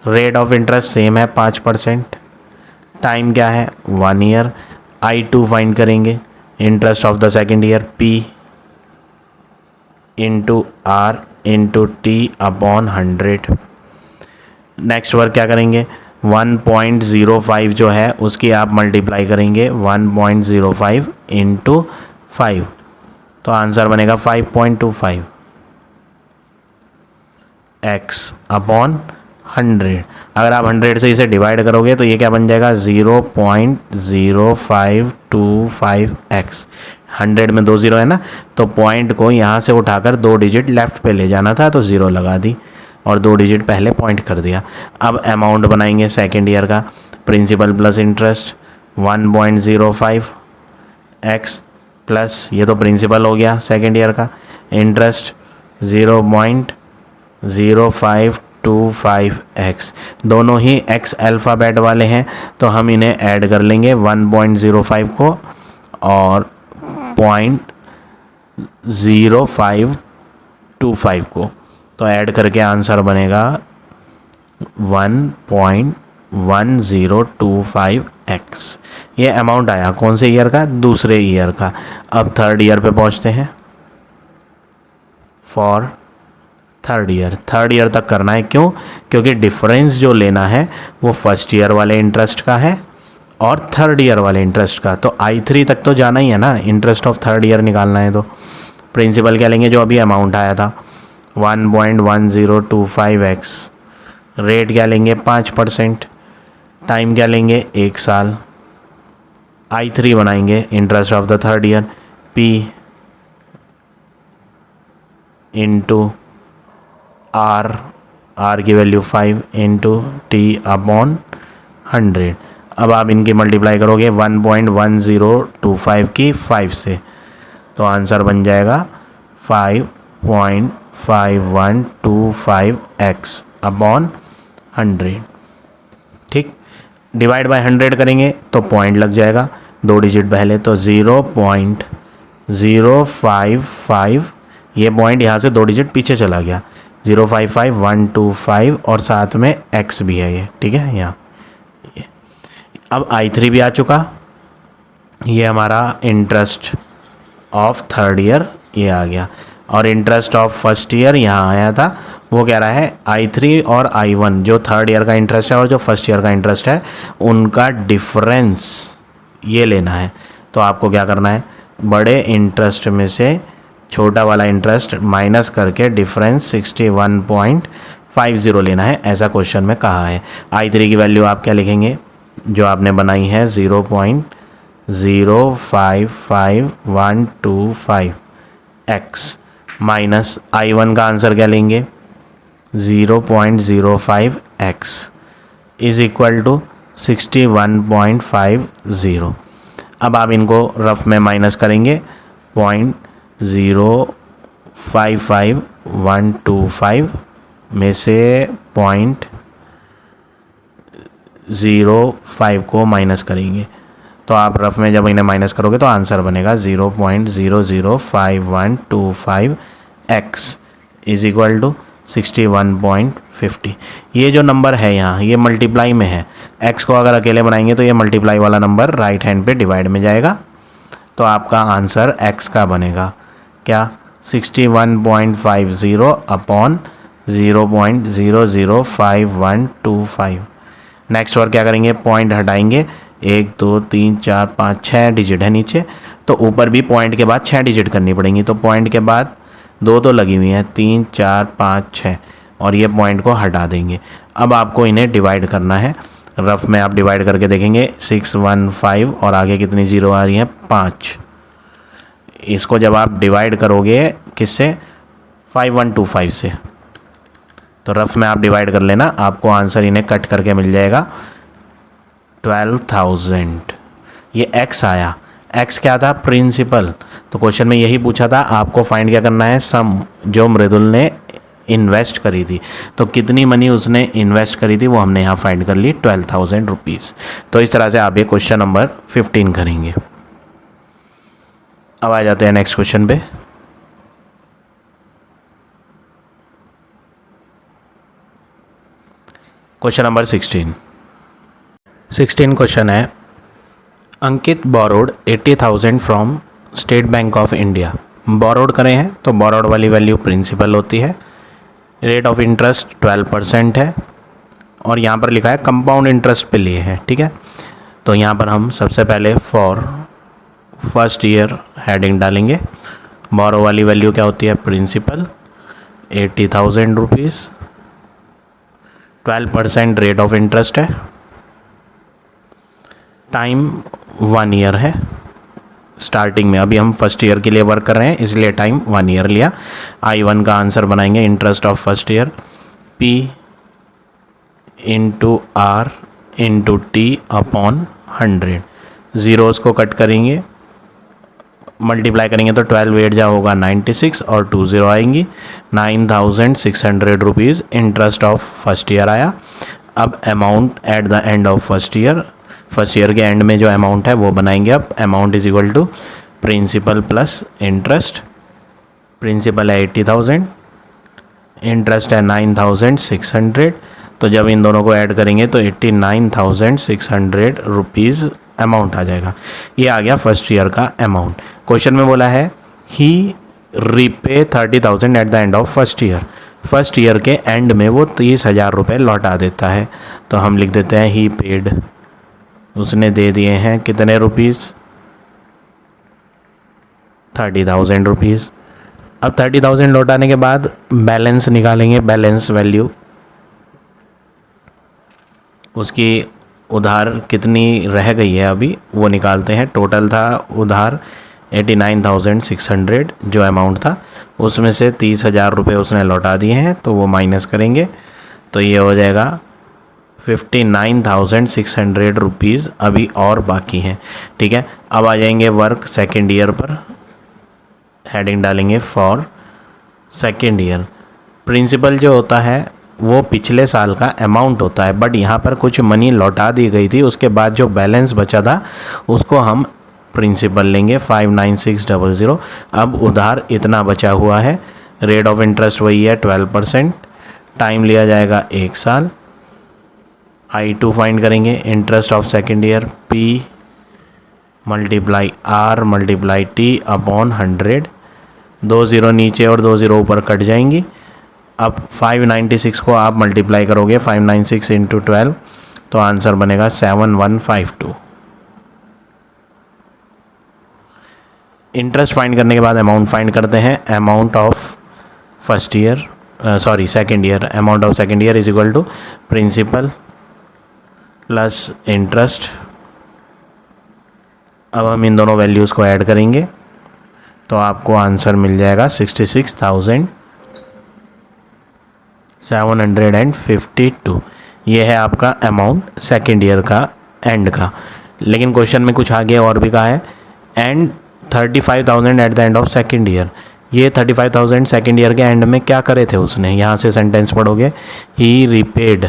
Rate of interest same है 5%, टाइम क्या है 1 ईयर। I2 फाइंड करेंगे, interest of the second year P into R into T upon 100। Next work क्या करेंगे, 1.05 जो है उसकी आप मल्टीप्लाई करेंगे 1.05 इंटू 5, तो आंसर बनेगा 5.25 x अपॉन 100। अगर आप 100 से इसे डिवाइड करोगे तो ये क्या बन जाएगा 0.0525x। 100 में 2 0 है ना, तो पॉइंट को यहाँ से उठाकर 2 डिजिट लेफ़्ट पे ले जाना था, तो 0 लगा दी और 2 डिजिट पहले पॉइंट कर दिया। अब अमाउंट बनाएंगे सेकेंड ईयर का। Principal plus interest 1.05x plus, ये तो प्रिंसिपल हो गया सेकेंड ईयर का, इंटरेस्ट 0.0525x। दोनों ही x अल्फ़ाबेट वाले हैं तो हम इन्हें ऐड कर लेंगे 1.05 को और 0.0525 को, तो ऐड करके आंसर बनेगा 1.1025x। ये अमाउंट आया कौन से ईयर का, दूसरे ईयर का। अब थर्ड ईयर पे पहुंचते हैं। फॉर थर्ड ईयर तक करना है। क्यों? क्योंकि डिफरेंस जो लेना है वो फर्स्ट ईयर वाले इंटरेस्ट का है और थर्ड ईयर वाले इंटरेस्ट का। तो I3 तक तो जाना ही है ना, इंटरेस्ट ऑफ थर्ड ईयर निकालना है। तो प्रिंसिपल क्या लेंगे, जो अभी अमाउंट आया था 1.1025x, रेट क्या लेंगे 5%, टाइम क्या लेंगे 1 साल, I3 बनाएंगे interest of the third year, P into R की वैल्यू 5 इंटू T अपॉन 100। अब आप इनकी मल्टीप्लाई करोगे 1.1025 की 5 से, तो आंसर बन जाएगा 5.5125x अपॉन 100। ठीक, डिवाइड बाय 100 करेंगे तो पॉइंट लग जाएगा, 2 डिजिट पहले, तो 0.055, ये पॉइंट यहाँ से 2 डिजिट पीछे चला गया, 055125 और साथ में x भी है ये, ठीक है यहाँ। अब I3 भी आ चुका, ये हमारा इंटरेस्ट ऑफ थर्ड ईयर ये आ गया, और इंटरेस्ट ऑफ फर्स्ट ईयर यहाँ आया था, वो कह रहा है I3 और I1 जो थर्ड ईयर का इंटरेस्ट है और जो फर्स्ट ईयर का इंटरेस्ट है उनका डिफरेंस ये लेना है। तो आपको क्या करना है, बड़े इंटरेस्ट में से छोटा वाला इंटरेस्ट माइनस करके डिफरेंस 61.50 लेना है, ऐसा क्वेश्चन में कहा है। I3 की वैल्यू आप क्या लिखेंगे, जो आपने बनाई है 0.055125x, माइनस I1 का आंसर क्या लेंगे 0.05x इज इक्वल टू 61.50। अब आप इनको रफ में माइनस करेंगे, 0.0555125 में से 0.05 को माइनस करेंगे, तो आप रफ में जब इन्हें माइनस करोगे तो आंसर बनेगा 0.0055125x इज इक्वल टू 61.50। ये जो नंबर है यहाँ ये मल्टीप्लाई में है, x को अगर अकेले बनाएंगे तो ये मल्टीप्लाई वाला नंबर राइट हैंड पे डिवाइड में जाएगा, तो आपका आंसर x का बनेगा क्या 61.50 अपॉन 0.0055125। नेक्स्ट और क्या करेंगे, पॉइंट हटाएंगे, 1 2 3 4 5 6 डिजिट है नीचे, तो ऊपर भी पॉइंट के बाद 6 डिजिट करनी पड़ेंगी, तो पॉइंट के बाद 2 तो लगी हुई हैं, 3 4 5 6, और ये पॉइंट को हटा देंगे। अब आपको इन्हें डिवाइड करना है, रफ में आप डिवाइड करके देखेंगे 615 और आगे कितनी ज़ीरो आ रही हैं 5। इसको जब आप डिवाइड करोगे किससे 5125 से, तो रफ में आप डिवाइड कर लेना, आपको आंसर इन्हें कट करके मिल जाएगा 12,000। ये x आया, x क्या था प्रिंसिपल, तो क्वेश्चन में यही पूछा था आपको फाइंड क्या करना है, सम जो मृदुल ने इन्वेस्ट करी थी, तो कितनी मनी उसने इन्वेस्ट करी थी वो हमने यहाँ फाइंड कर ली 12,000 रुपीज़। तो इस तरह से आप ये क्वेश्चन नंबर 15 करेंगे। अब आ जाते हैं नेक्स्ट क्वेश्चन पे। क्वेश्चन नंबर 16 क्वेश्चन है, Ankit borrowed 80,000 from state bank of India. Borrowed करें हैं तो बोरोड वाली वैल्यू प्रिंसिपल होती है, रेट ऑफ इंटरेस्ट 12% है, और यहाँ पर लिखा है कंपाउंड इंटरेस्ट पे लिए है, ठीक है। तो यहाँ पर हम सबसे पहले फॉर फर्स्ट ईयर हेडिंग डालेंगे, बोरो वाली वैल्यू क्या होती है principal 80,000 rupees, 12% rate of interest है, टाइम 1 ईयर है, स्टार्टिंग में अभी हम फर्स्ट ईयर के लिए वर्क कर रहे हैं इसलिए टाइम 1 ईयर लिया। I1 का आंसर बनाएंगे interest of first year P into R into T upon 100, zeros को कट करेंगे, मल्टीप्लाई करेंगे तो 12 8 जा होगा 96 और 2 0 आएंगी, 9,600 rupees interest of first year आया। अब amount at the end of first year के एंड में जो अमाउंट है वो बनाएंगे। अब amount is equal to principal plus interest, principal है 80,000, इंटरेस्ट है 9,600, तो जब इन दोनों को ऐड करेंगे तो 89,600 रुपीज़ अमाउंट आ जाएगा। ये आ गया फर्स्ट ईयर का अमाउंट। क्वेश्चन में बोला है he repay 30,000 at the end of first year, first year के एंड में वो 30,000 रुपये लौटा देता है। तो हम लिख देते हैं ही पेड, उसने दे दिए हैं कितने रुपीज़, 30,000 रुपीज़। अब 30,000 लौटाने के बाद बैलेंस निकालेंगे, बैलेंस वैल्यू, उसकी उधार कितनी रह गई है अभी वो निकालते हैं। टोटल था उधार 89,600 जो अमाउंट था, उसमें से 30,000 रुपये उसने लौटा दिए हैं, तो वो माइनस करेंगे तो ये हो जाएगा 59,600 रुपीज़ अभी और बाकी हैं। ठीक है, अब आ जाएंगे वर्क सेकेंड ईयर पर, हेडिंग डालेंगे फॉर सेकेंड ईयर। प्रिंसिपल जो होता है वो पिछले साल का अमाउंट होता है, बट यहाँ पर कुछ मनी लौटा दी गई थी, उसके बाद जो बैलेंस बचा था उसको हम प्रिंसिपल लेंगे 59600। अब उधार इतना बचा हुआ है, रेट ऑफ इंटरेस्ट वही है 12%, टाइम लिया जाएगा 1 साल। I2 फाइंड करेंगे, interest of second year P multiply R multiply T upon 100, 2 0 नीचे और 2 0 ऊपर कट जाएंगी। अब 596 को आप मल्टीप्लाई करोगे 596 इंटू 12 तो आंसर बनेगा 7152। इंटरेस्ट फाइंड करने के बाद अमाउंट फाइंड करते हैं। Amount of first year second year, amount of second year is equal to principal plus interest. अब हम इन दोनों वैल्यूज़ को ऐड करेंगे तो आपको आंसर मिल जाएगा 66,752। ये है आपका अमाउंट सेकेंड ईयर का एंड का। लेकिन क्वेश्चन में कुछ आगे और भी कहा है, and 35,000 eight the end of second year. ये 35,000 सेकेंड ईयर के एंड में क्या करे थे उसने, यहाँ से सेंटेंस पढ़ोगे, ही रिपेड,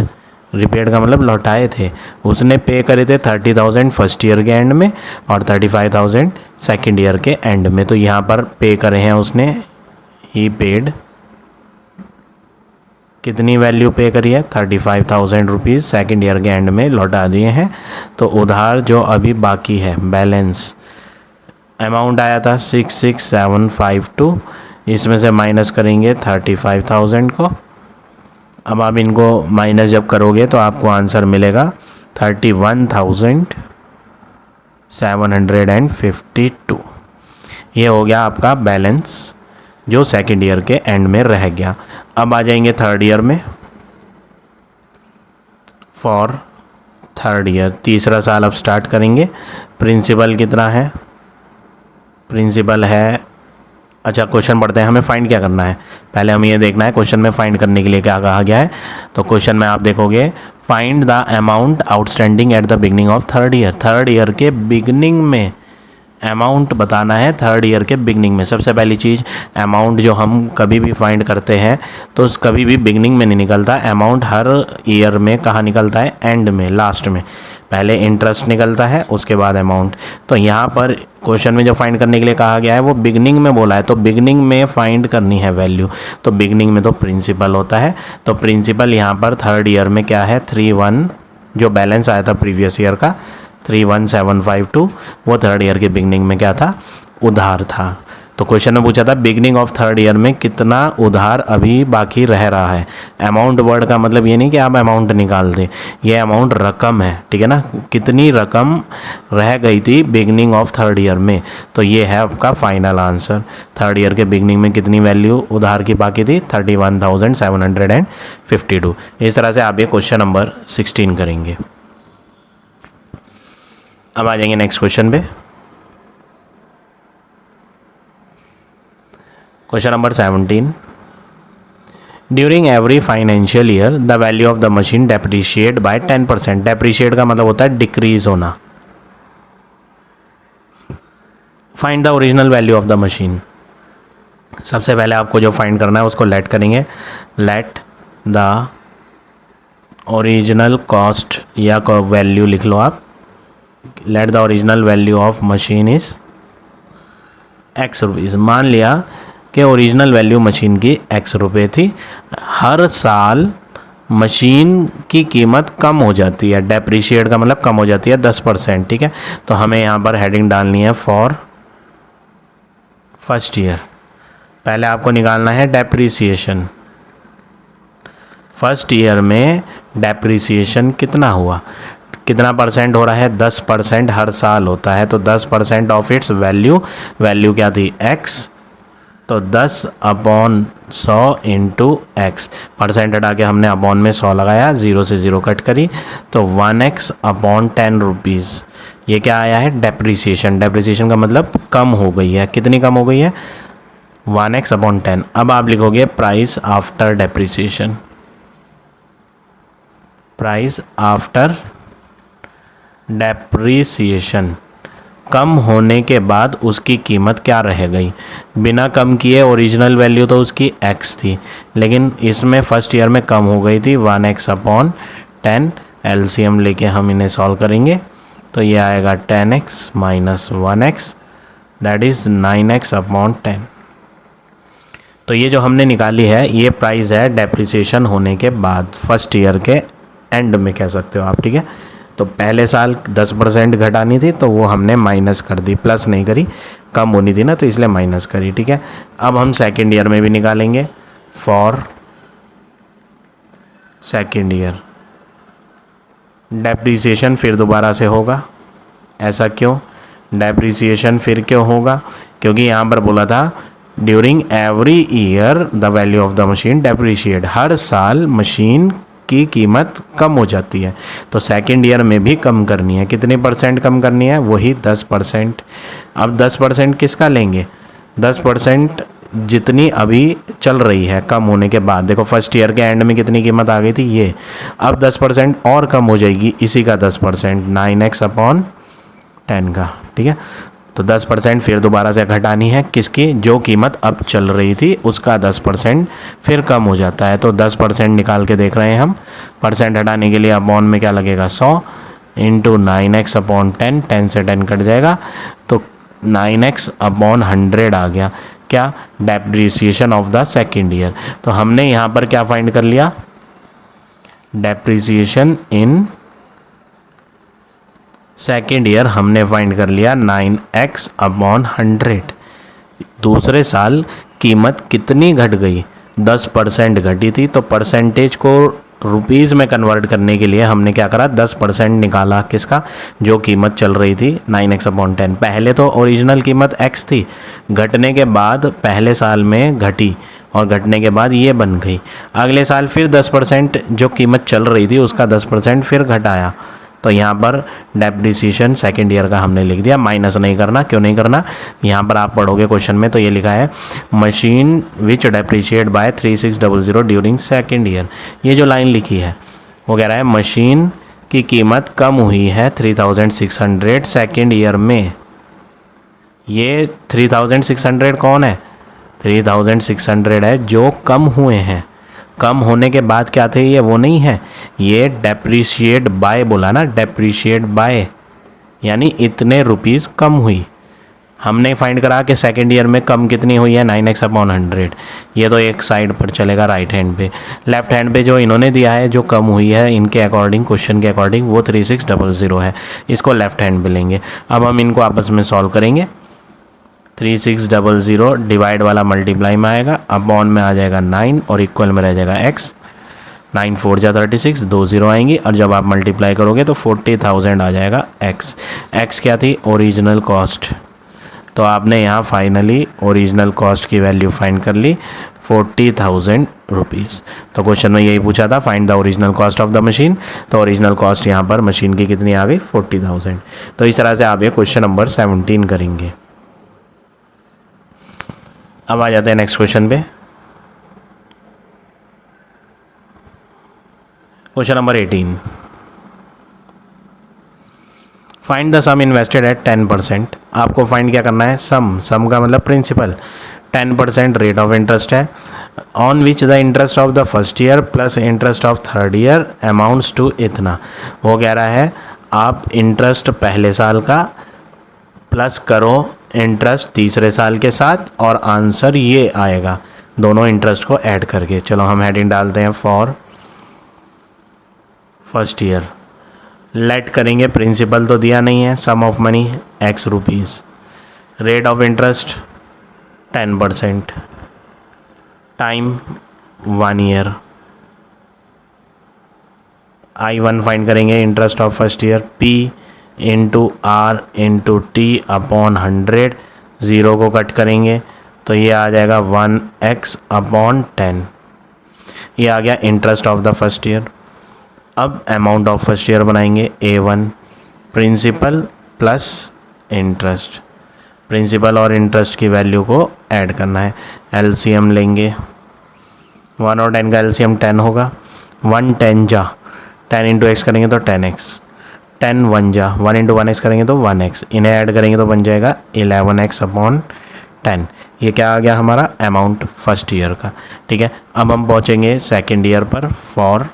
रिपेड का मतलब लौटाए थे, उसने पे करे थे 30,000 फर्स्ट ईयर के एंड में और 35,000 सेकेंड ईयर के एंड में। तो यहाँ पर पे करे हैं उसने, ही पेड, कितनी वैल्यू पे करी है 35,000 रुपीज़ सेकेंड ईयर के एंड में लौटा दिए हैं। तो उधार जो अभी बाकी है, बैलेंस अमाउंट आया था 66,752, इसमें से माइनस करेंगे 35,000 को। अब आप इनको माइनस जब करोगे तो आपको आंसर मिलेगा 31,752। ये हो गया आपका बैलेंस जो सेकेंड ईयर के एंड में रह गया। अब आ जाएंगे थर्ड ईयर में, फॉर थर्ड ईयर, तीसरा साल अब स्टार्ट करेंगे। प्रिंसिपल कितना है, प्रिंसिपल है, अच्छा क्वेश्चन पढ़ते हैं, हमें फाइंड क्या करना है। पहले हमें ये देखना है क्वेश्चन में फाइंड करने के लिए क्या कहा गया है। तो क्वेश्चन में आप देखोगे, find the amount outstanding at the beginning of third year. Third year के बिगनिंग में अमाउंट बताना है, थर्ड ईयर के बिगनिंग में। सबसे पहली चीज़, अमाउंट जो हम कभी भी फाइंड करते हैं तो कभी भी बिगनिंग में नहीं निकलता, अमाउंट हर ईयर में कहाँ निकलता है, एंड में, लास्ट में। पहले इंटरेस्ट निकलता है उसके बाद अमाउंट। तो यहाँ पर क्वेश्चन में जो फाइंड करने के लिए कहा गया है वो बिगनिंग में बोला है, तो बिगनिंग में फाइंड करनी है वैल्यू। तो बिगनिंग में तो प्रिंसिपल होता है, तो प्रिंसिपल यहाँ पर थर्ड ईयर में क्या है 31, जो बैलेंस आया था प्रीवियस ईयर का 31,752, वो थर्ड ईयर के बिगनिंग में क्या था, उधार था। तो क्वेश्चन में पूछा था बिगनिंग ऑफ थर्ड ईयर में कितना उधार अभी बाकी रह रहा है। अमाउंट वर्ड का मतलब ये नहीं कि आप अमाउंट निकाल दें, ये अमाउंट रकम है, ठीक है ना, कितनी रकम रह गई थी बिगनिंग ऑफ थर्ड ईयर में। तो ये है आपका फाइनल आंसर। थर्ड ईयर के बिगनिंग में कितनी वैल्यू उधार की बाकी थी, 31,752। इस तरह से आप ये क्वेश्चन नंबर 16 करेंगे। अब आ जाएंगे नेक्स्ट क्वेश्चन पे। Question number 17, during every financial year the value of the machine depreciate by 10%। Depreciate का मतलब होता है डिक्रीज होना। Find the original value of the machine. सबसे पहले आपको जो फाइंड करना है उसको लेट करेंगे, लेट द ओरिजिनल कॉस्ट या वैल्यू लिख लो आप, let the original value of machine is x rupees. मान लिया कि ओरिजिनल वैल्यू मशीन की एक्स रुपये थी, हर साल मशीन की कीमत कम हो जाती है, डेप्रिशिएट का मतलब कम हो जाती है 10%, ठीक है। तो हमें यहाँ पर हेडिंग डालनी है फॉर फर्स्ट ईयर। पहले आपको निकालना है डेप्रिसिएशन, फर्स्ट ईयर में डेप्रिसिएशन कितना हुआ, कितना परसेंट हो रहा है, 10% हर साल होता है, तो 10% ऑफ इट्स वैल्यू, वैल्यू क्या थी x, तो 10/100 इंटू एक्स, परसेंट हटा के हमने अपॉन में 100 लगाया, 0 से 0 कट करी, तो 1x/10 रुपीज़। ये क्या आया है, डेप्रिसिएशन। डेप्रिसिएशन का मतलब कम हो गई है, कितनी कम हो गई है, 1x/10। अब आप लिखोगे price after depreciation, price after depreciation, कम होने के बाद उसकी कीमत क्या रह गई, बिना कम किए ओरिजिनल वैल्यू तो उसकी x थी, लेकिन इसमें फर्स्ट ईयर में कम हो गई थी 1x/10। एलसीएम लेके हम इन्हें सॉल्व करेंगे, तो ये आएगा 10x minus 1x, that is 9x/10। तो ये जो हमने निकाली है ये प्राइस है डेप्रिसिएशन होने के बाद, फर्स्ट ईयर के एंड में कह सकते हो आप, ठीक है। तो पहले साल 10% घटानी थी तो वो हमने माइनस कर दी, प्लस नहीं करी, कम होनी थी ना तो इसलिए माइनस करी, ठीक है। अब हम सेकेंड ईयर में भी निकालेंगे, फॉर सेकेंड ईयर डेप्रिसिएशन फिर दोबारा से होगा। ऐसा क्यों, डेप्रिसिएशन फिर क्यों होगा, क्योंकि यहाँ पर बोला था during every year the value of the machine depreciate, हर साल मशीन की कीमत कम हो जाती है, तो सेकेंड ईयर में भी कम करनी है। कितने परसेंट कम करनी है, वही 10%। अब 10% किसका लेंगे, 10% जितनी अभी चल रही है कम होने के बाद। देखो फर्स्ट ईयर के एंड में कितनी कीमत आ गई थी ये, अब 10% और कम हो जाएगी, इसी का 10%, 9x/10 का, ठीक है। तो 10% फिर दोबारा से घटानी है, किसकी, जो कीमत अब चल रही थी उसका 10% फिर कम हो जाता है, तो 10% निकाल के देख रहे हैं हम। परसेंट हटाने के लिए अपॉन में क्या लगेगा, 100 इंटू 9x/10, 10 से 10 कट जाएगा, तो 9x/100 आ गया, क्या, depreciation of the second year. तो हमने यहाँ पर क्या फाइंड कर लिया, डेप्रिसिएशन इन सेकेंड ईयर हमने फाइंड कर लिया 9x/100। दूसरे साल कीमत कितनी घट गई, 10% घटी थी, तो परसेंटेज को रुपीज़ में कन्वर्ट करने के लिए हमने क्या करा, 10% निकाला, किसका, जो कीमत चल रही थी 9x/10। पहले तो ओरिजिनल कीमत x थी, घटने के बाद पहले साल में घटी और घटने के बाद ये बन गई। अगले साल फिर 10% जो कीमत चल रही थी उसका 10% फिर घटाया, तो यहाँ पर डेप्रिसिएशन सेकेंड ईयर का हमने लिख दिया। माइनस नहीं करना, क्यों नहीं करना, यहाँ पर आप पढ़ोगे क्वेश्चन में तो ये लिखा है machine which depreciate by 3600 during second year. ये जो लाइन लिखी है वो कह रहा है मशीन की कीमत कम हुई है 3600 सेकेंड ईयर में। ये 3600 कौन है, 3600 है जो कम हुए हैं, कम होने के बाद क्या थे ये, वो नहीं है, ये डेप्रिशिएट बाय बोला ना, डेप्रिशिएट बाय यानी इतने रुपीज़ कम हुई। हमने फाइंड करा कि सेकेंड ईयर में कम कितनी हुई है, 9x/100। ये तो एक साइड पर चलेगा राइट हैंड पे, लेफ्ट हैंड पे जो इन्होंने दिया है जो कम हुई है इनके अकॉर्डिंग, क्वेश्चन के अकॉर्डिंग, वो 3600 है, इसको लेफ्ट हैंड पे लेंगे। अब हम इनको आपस में सॉल्व करेंगे, 3600 डिवाइड वाला मल्टीप्लाई में आएगा, अपॉन में आ जाएगा 9 और इक्वल में रह जाएगा x, 9 4 जा 36, 2 0 आएंगी और जब आप मल्टीप्लाई करोगे तो 40,000 आ जाएगा x। x क्या थी, ओरिजिनल कॉस्ट, तो आपने यहाँ फाइनली ओरिजिनल कॉस्ट की वैल्यू फाइंड कर ली 40,000 रुपीज़। तो क्वेश्चन में यही पूछा था, find the original cost of the machine, तो ओरिजिनल कॉस्ट यहाँ पर मशीन की कितनी आ गई, 40,000। तो इस तरह से आप ये क्वेश्चन नंबर 17 करेंगे। अब आ जाते हैं नेक्स्ट क्वेश्चन पे, question number 18। Find the sum invested at 10%। आपको फाइंड क्या करना है, सम का मतलब प्रिंसिपल, 10% रेट ऑफ इंटरेस्ट है, on which the interest of the first year plus interest of third year amounts to इतना। वो कह रहा है आप इंटरेस्ट पहले साल का प्लस करो इंटरेस्ट तीसरे साल के साथ और आंसर ये आएगा, दोनों इंटरेस्ट को ऐड करके। चलो हम हेडिंग डालते हैं फॉर फर्स्ट ईयर, लेट करेंगे, प्रिंसिपल तो दिया नहीं है, sum of money x rupees, rate of interest 10%, time 1 year, I1 find करेंगे, interest of first year, P into R into T upon 100, 0 को कट करेंगे तो ये आ जाएगा 1x अपॉन 10। ये आ गया interest of the first year. अब अमाउंट ऑफ फर्स्ट ईयर बनाएंगे, A1 principal plus interest, principal और इंटरेस्ट की वैल्यू को ऐड करना है। एलसीएम लेंगे, 1 और 10 का एलसीएम 10 होगा, 1 10 जा 10 इंटू एक्स करेंगे तो 10x, 10 1 जा 1 इंटू 1x करेंगे तो 1x, इन्हें ऐड करेंगे तो बन जाएगा 11x अपॉन 10। ये क्या आ गया हमारा अमाउंट फर्स्ट ईयर का। ठीक है, अब हम पहुँचेंगे सेकेंड ईयर पर। फॉर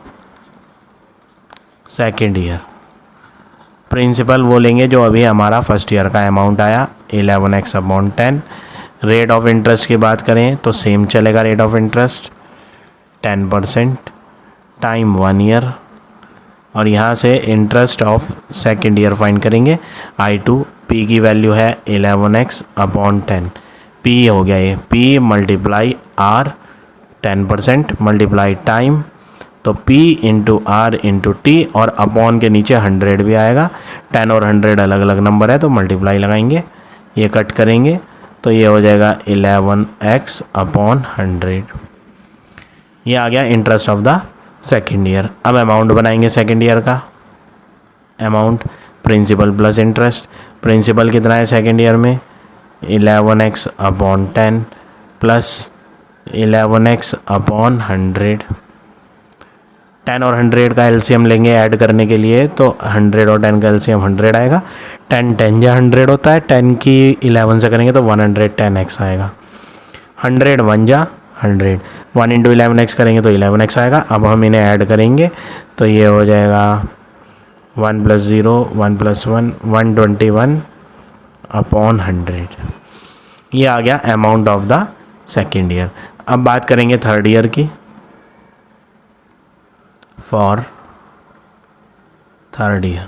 सेकेंड ईयर प्रिंसिपल वो लेंगे जो अभी हमारा फर्स्ट ईयर का अमाउंट आया 11x upon 10। Rate of interest की बात करें तो सेम चलेगा, rate of interest 10%, time 1 year, और यहाँ से interest of second year find करेंगे। I2 P की वैल्यू है 11x अपॉन 10, P हो गया ये, P multiply R 10% multiply time, तो P into R into T, और अपॉन के नीचे 100 भी आएगा। 10 और 100 अलग अलग नंबर है तो मल्टीप्लाई लगाएंगे, ये कट करेंगे तो ये हो जाएगा 11x अपॉन 100। ये आ गया interest of the second year. अब अमाउंट बनाएंगे सेकेंड ईयर का। Amount principal plus interest, principal कितना है सेकेंड ईयर में 11x upon 10 plus 11x upon 100। 10 और 100 का एलसीएम लेंगे ऐड करने के लिए तो 100 और 10 का एलसीएम 100 आएगा। 10 10 या 100 होता है, 10 की 11 से करेंगे तो 110x आएगा। 100 1 जा 100, 1 इंटू 11x करेंगे तो 11x आएगा। अब हम इन्हें ऐड करेंगे तो ये हो जाएगा 1 + 0 1 + 1 121 अपॉन 100। ये आ गया amount of the second year. अब बात करेंगे थर्ड ईयर की। फॉर थर्ड ईयर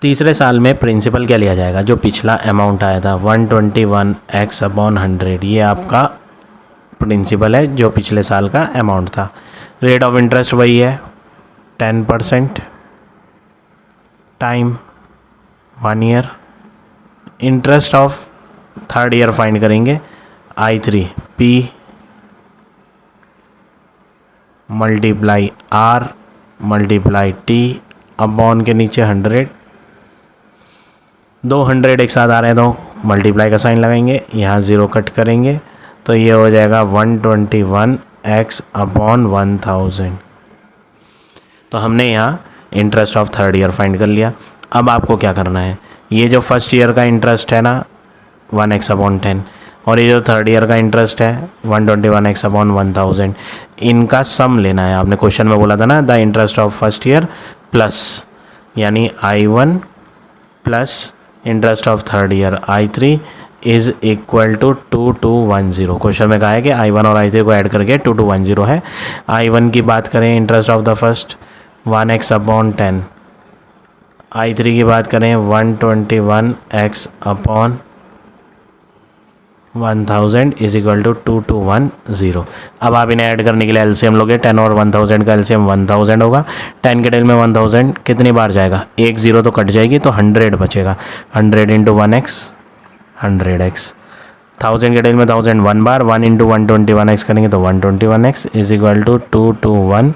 तीसरे साल में प्रिंसिपल क्या लिया जाएगा, जो पिछला अमाउंट आया था 121x अपॉन 100, ये आपका प्रिंसिपल है जो पिछले साल का अमाउंट था। रेट ऑफ इंटरेस्ट वही है 10%, time 1 year. Interest of third year find करेंगे, I3 P multiply R multiply T upon के नीचे 100। 200 एक साथ आ रहे हैं तो मल्टीप्लाई का साइन लगाएंगे, यहाँ 0 कट करेंगे तो ये हो जाएगा 121x अपॉन 1000। तो हमने यहाँ interest of third year find कर लिया। अब आपको क्या करना है, ये जो फर्स्ट ईयर का इंटरेस्ट है ना 1x अपॉन 10, और ये जो थर्ड ईयर का इंटरेस्ट है 121x अपॉन 1000, इनका सम लेना है। आपने क्वेश्चन में बोला था ना the interest of first year plus, यानी I1 plus interest of third year I3 is equal to 2210। Question में कहा है कि I1 और I3 को ऐड करके 2210 है। I1 की बात करें interest of the first 1x upon 10, I3 की बात करें 121x upon 1000 is equal to 2210। अब आप इन्हें ऐड करने के लिए एलसीएम लोगे, 10 और 1000 का एलसीएम 1000 होगा। 10 के टेल में 1000 कितनी बार जाएगा, 1 0 तो कट जाएगी तो 100 बचेगा। 100 इंटू 1x 100x, 1000 के टेल में 1000 1 बार, 1 इंटू 121x करेंगे तो 121x इज इक्वल टू 221।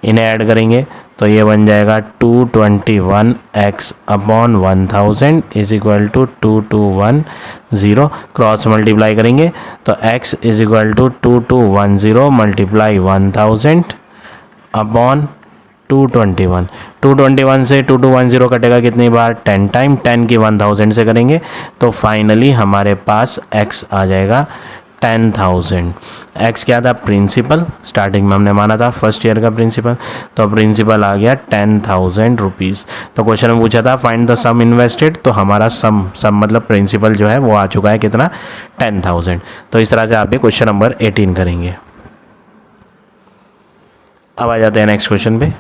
इन्हें ऐड करेंगे तो ये बन जाएगा 221x upon 1000 is equal to 2210। Cross multiply करेंगे तो x is equal to 2210 multiply 1000 upon 221। 221 से 2210 कटेगा कितनी बार, 10 टाइम। 10 की 1000 से करेंगे तो फाइनली हमारे पास x आ जाएगा 10,000। x क्या था, प्रिंसिपल, स्टार्टिंग में हमने माना था फर्स्ट ईयर का प्रिंसिपल, तो प्रिंसिपल आ गया 10,000 रुपीज़। तो क्वेश्चन में पूछा था फाइंड द सम इन्वेस्टेड, तो हमारा सम मतलब प्रिंसिपल जो है वो आ चुका है कितना, 10,000। तो इस तरह से आप ये क्वेश्चन नंबर 18 करेंगे। अब आ जाते हैं नेक्स्ट क्वेश्चन पे।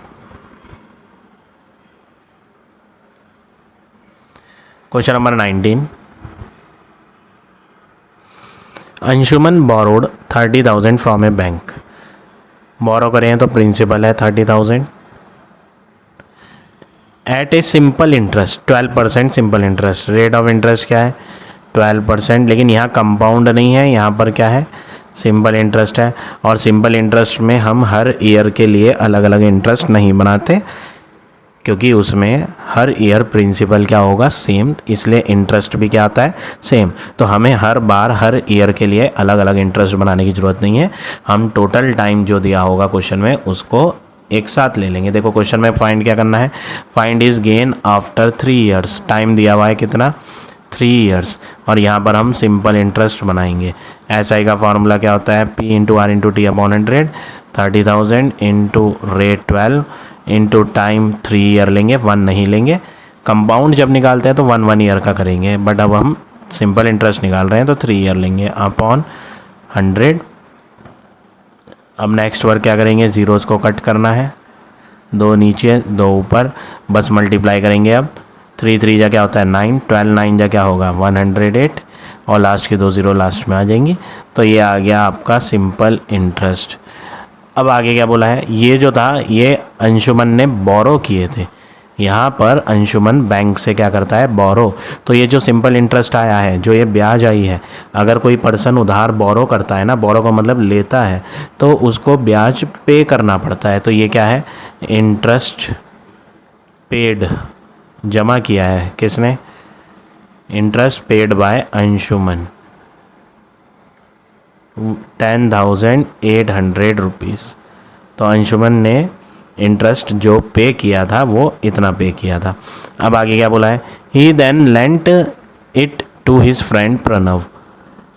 Question number 19, Anshuman borrowed 30,000 from a bank borrow करें तो प्रिंसिपल है 30,000 at a simple interest 12% simple interest. Rate of interest क्या है 12%, लेकिन यहाँ कंपाउंड नहीं है, यहाँ पर क्या है सिंपल इंटरेस्ट है। और सिंपल इंटरेस्ट में हम हर ईयर के लिए अलग अलग इंटरेस्ट नहीं बनाते, क्योंकि उसमें हर ईयर प्रिंसिपल क्या होगा सेम, इसलिए इंटरेस्ट भी क्या आता है सेम। तो हमें हर बार हर ईयर के लिए अलग अलग इंटरेस्ट बनाने की ज़रूरत नहीं है, हम टोटल टाइम जो दिया होगा क्वेश्चन में उसको एक साथ ले लेंगे। देखो क्वेश्चन में फाइंड क्या करना है, find is gain after 3 years, time दिया हुआ है कितना 3 ईयर्स, और यहाँ पर हम सिंपल इंटरेस्ट बनाएंगे। SI का फार्मूला क्या होता है P into R into T upon 100, 30,000 into rate 12 into time 3 year लेंगे, 1 नहीं लेंगे। कंपाउंड जब निकालते हैं तो 1 ईयर का करेंगे, बट अब हम सिंपल इंटरेस्ट निकाल रहे हैं तो 3 ईयर लेंगे अपॉन 100। अब नेक्स्ट वर्क क्या करेंगे, ज़ीरोज़ को कट करना है, 2 नीचे 2 ऊपर, बस मल्टीप्लाई करेंगे। अब 3 3 जा क्या होता है 9, 12 9 जा क्या होगा 108, और लास्ट के 2 ज़ीरो लास्ट में आ जाएंगी। तो ये आ गया आपका सिंपल इंटरेस्ट। अब आगे क्या बोला है, ये जो था ये अंशुमन ने बोरो किए थे, यहाँ पर अंशुमन बैंक से क्या करता है बोरो। तो ये जो सिंपल इंटरेस्ट आया है, जो ये ब्याज आई है, अगर कोई पर्सन उधार बोरो करता है ना, बोरो का मतलब लेता है, तो उसको ब्याज पे करना पड़ता है। तो ये क्या है इंटरेस्ट पेड, जमा किया है किसने, interest paid by Anshuman 10,800 rupees. तो अंशुमन ने इंटरेस्ट जो पे किया था वो इतना पे किया था। अब आगे क्या बोला है, he then lent it to his friend Pranav.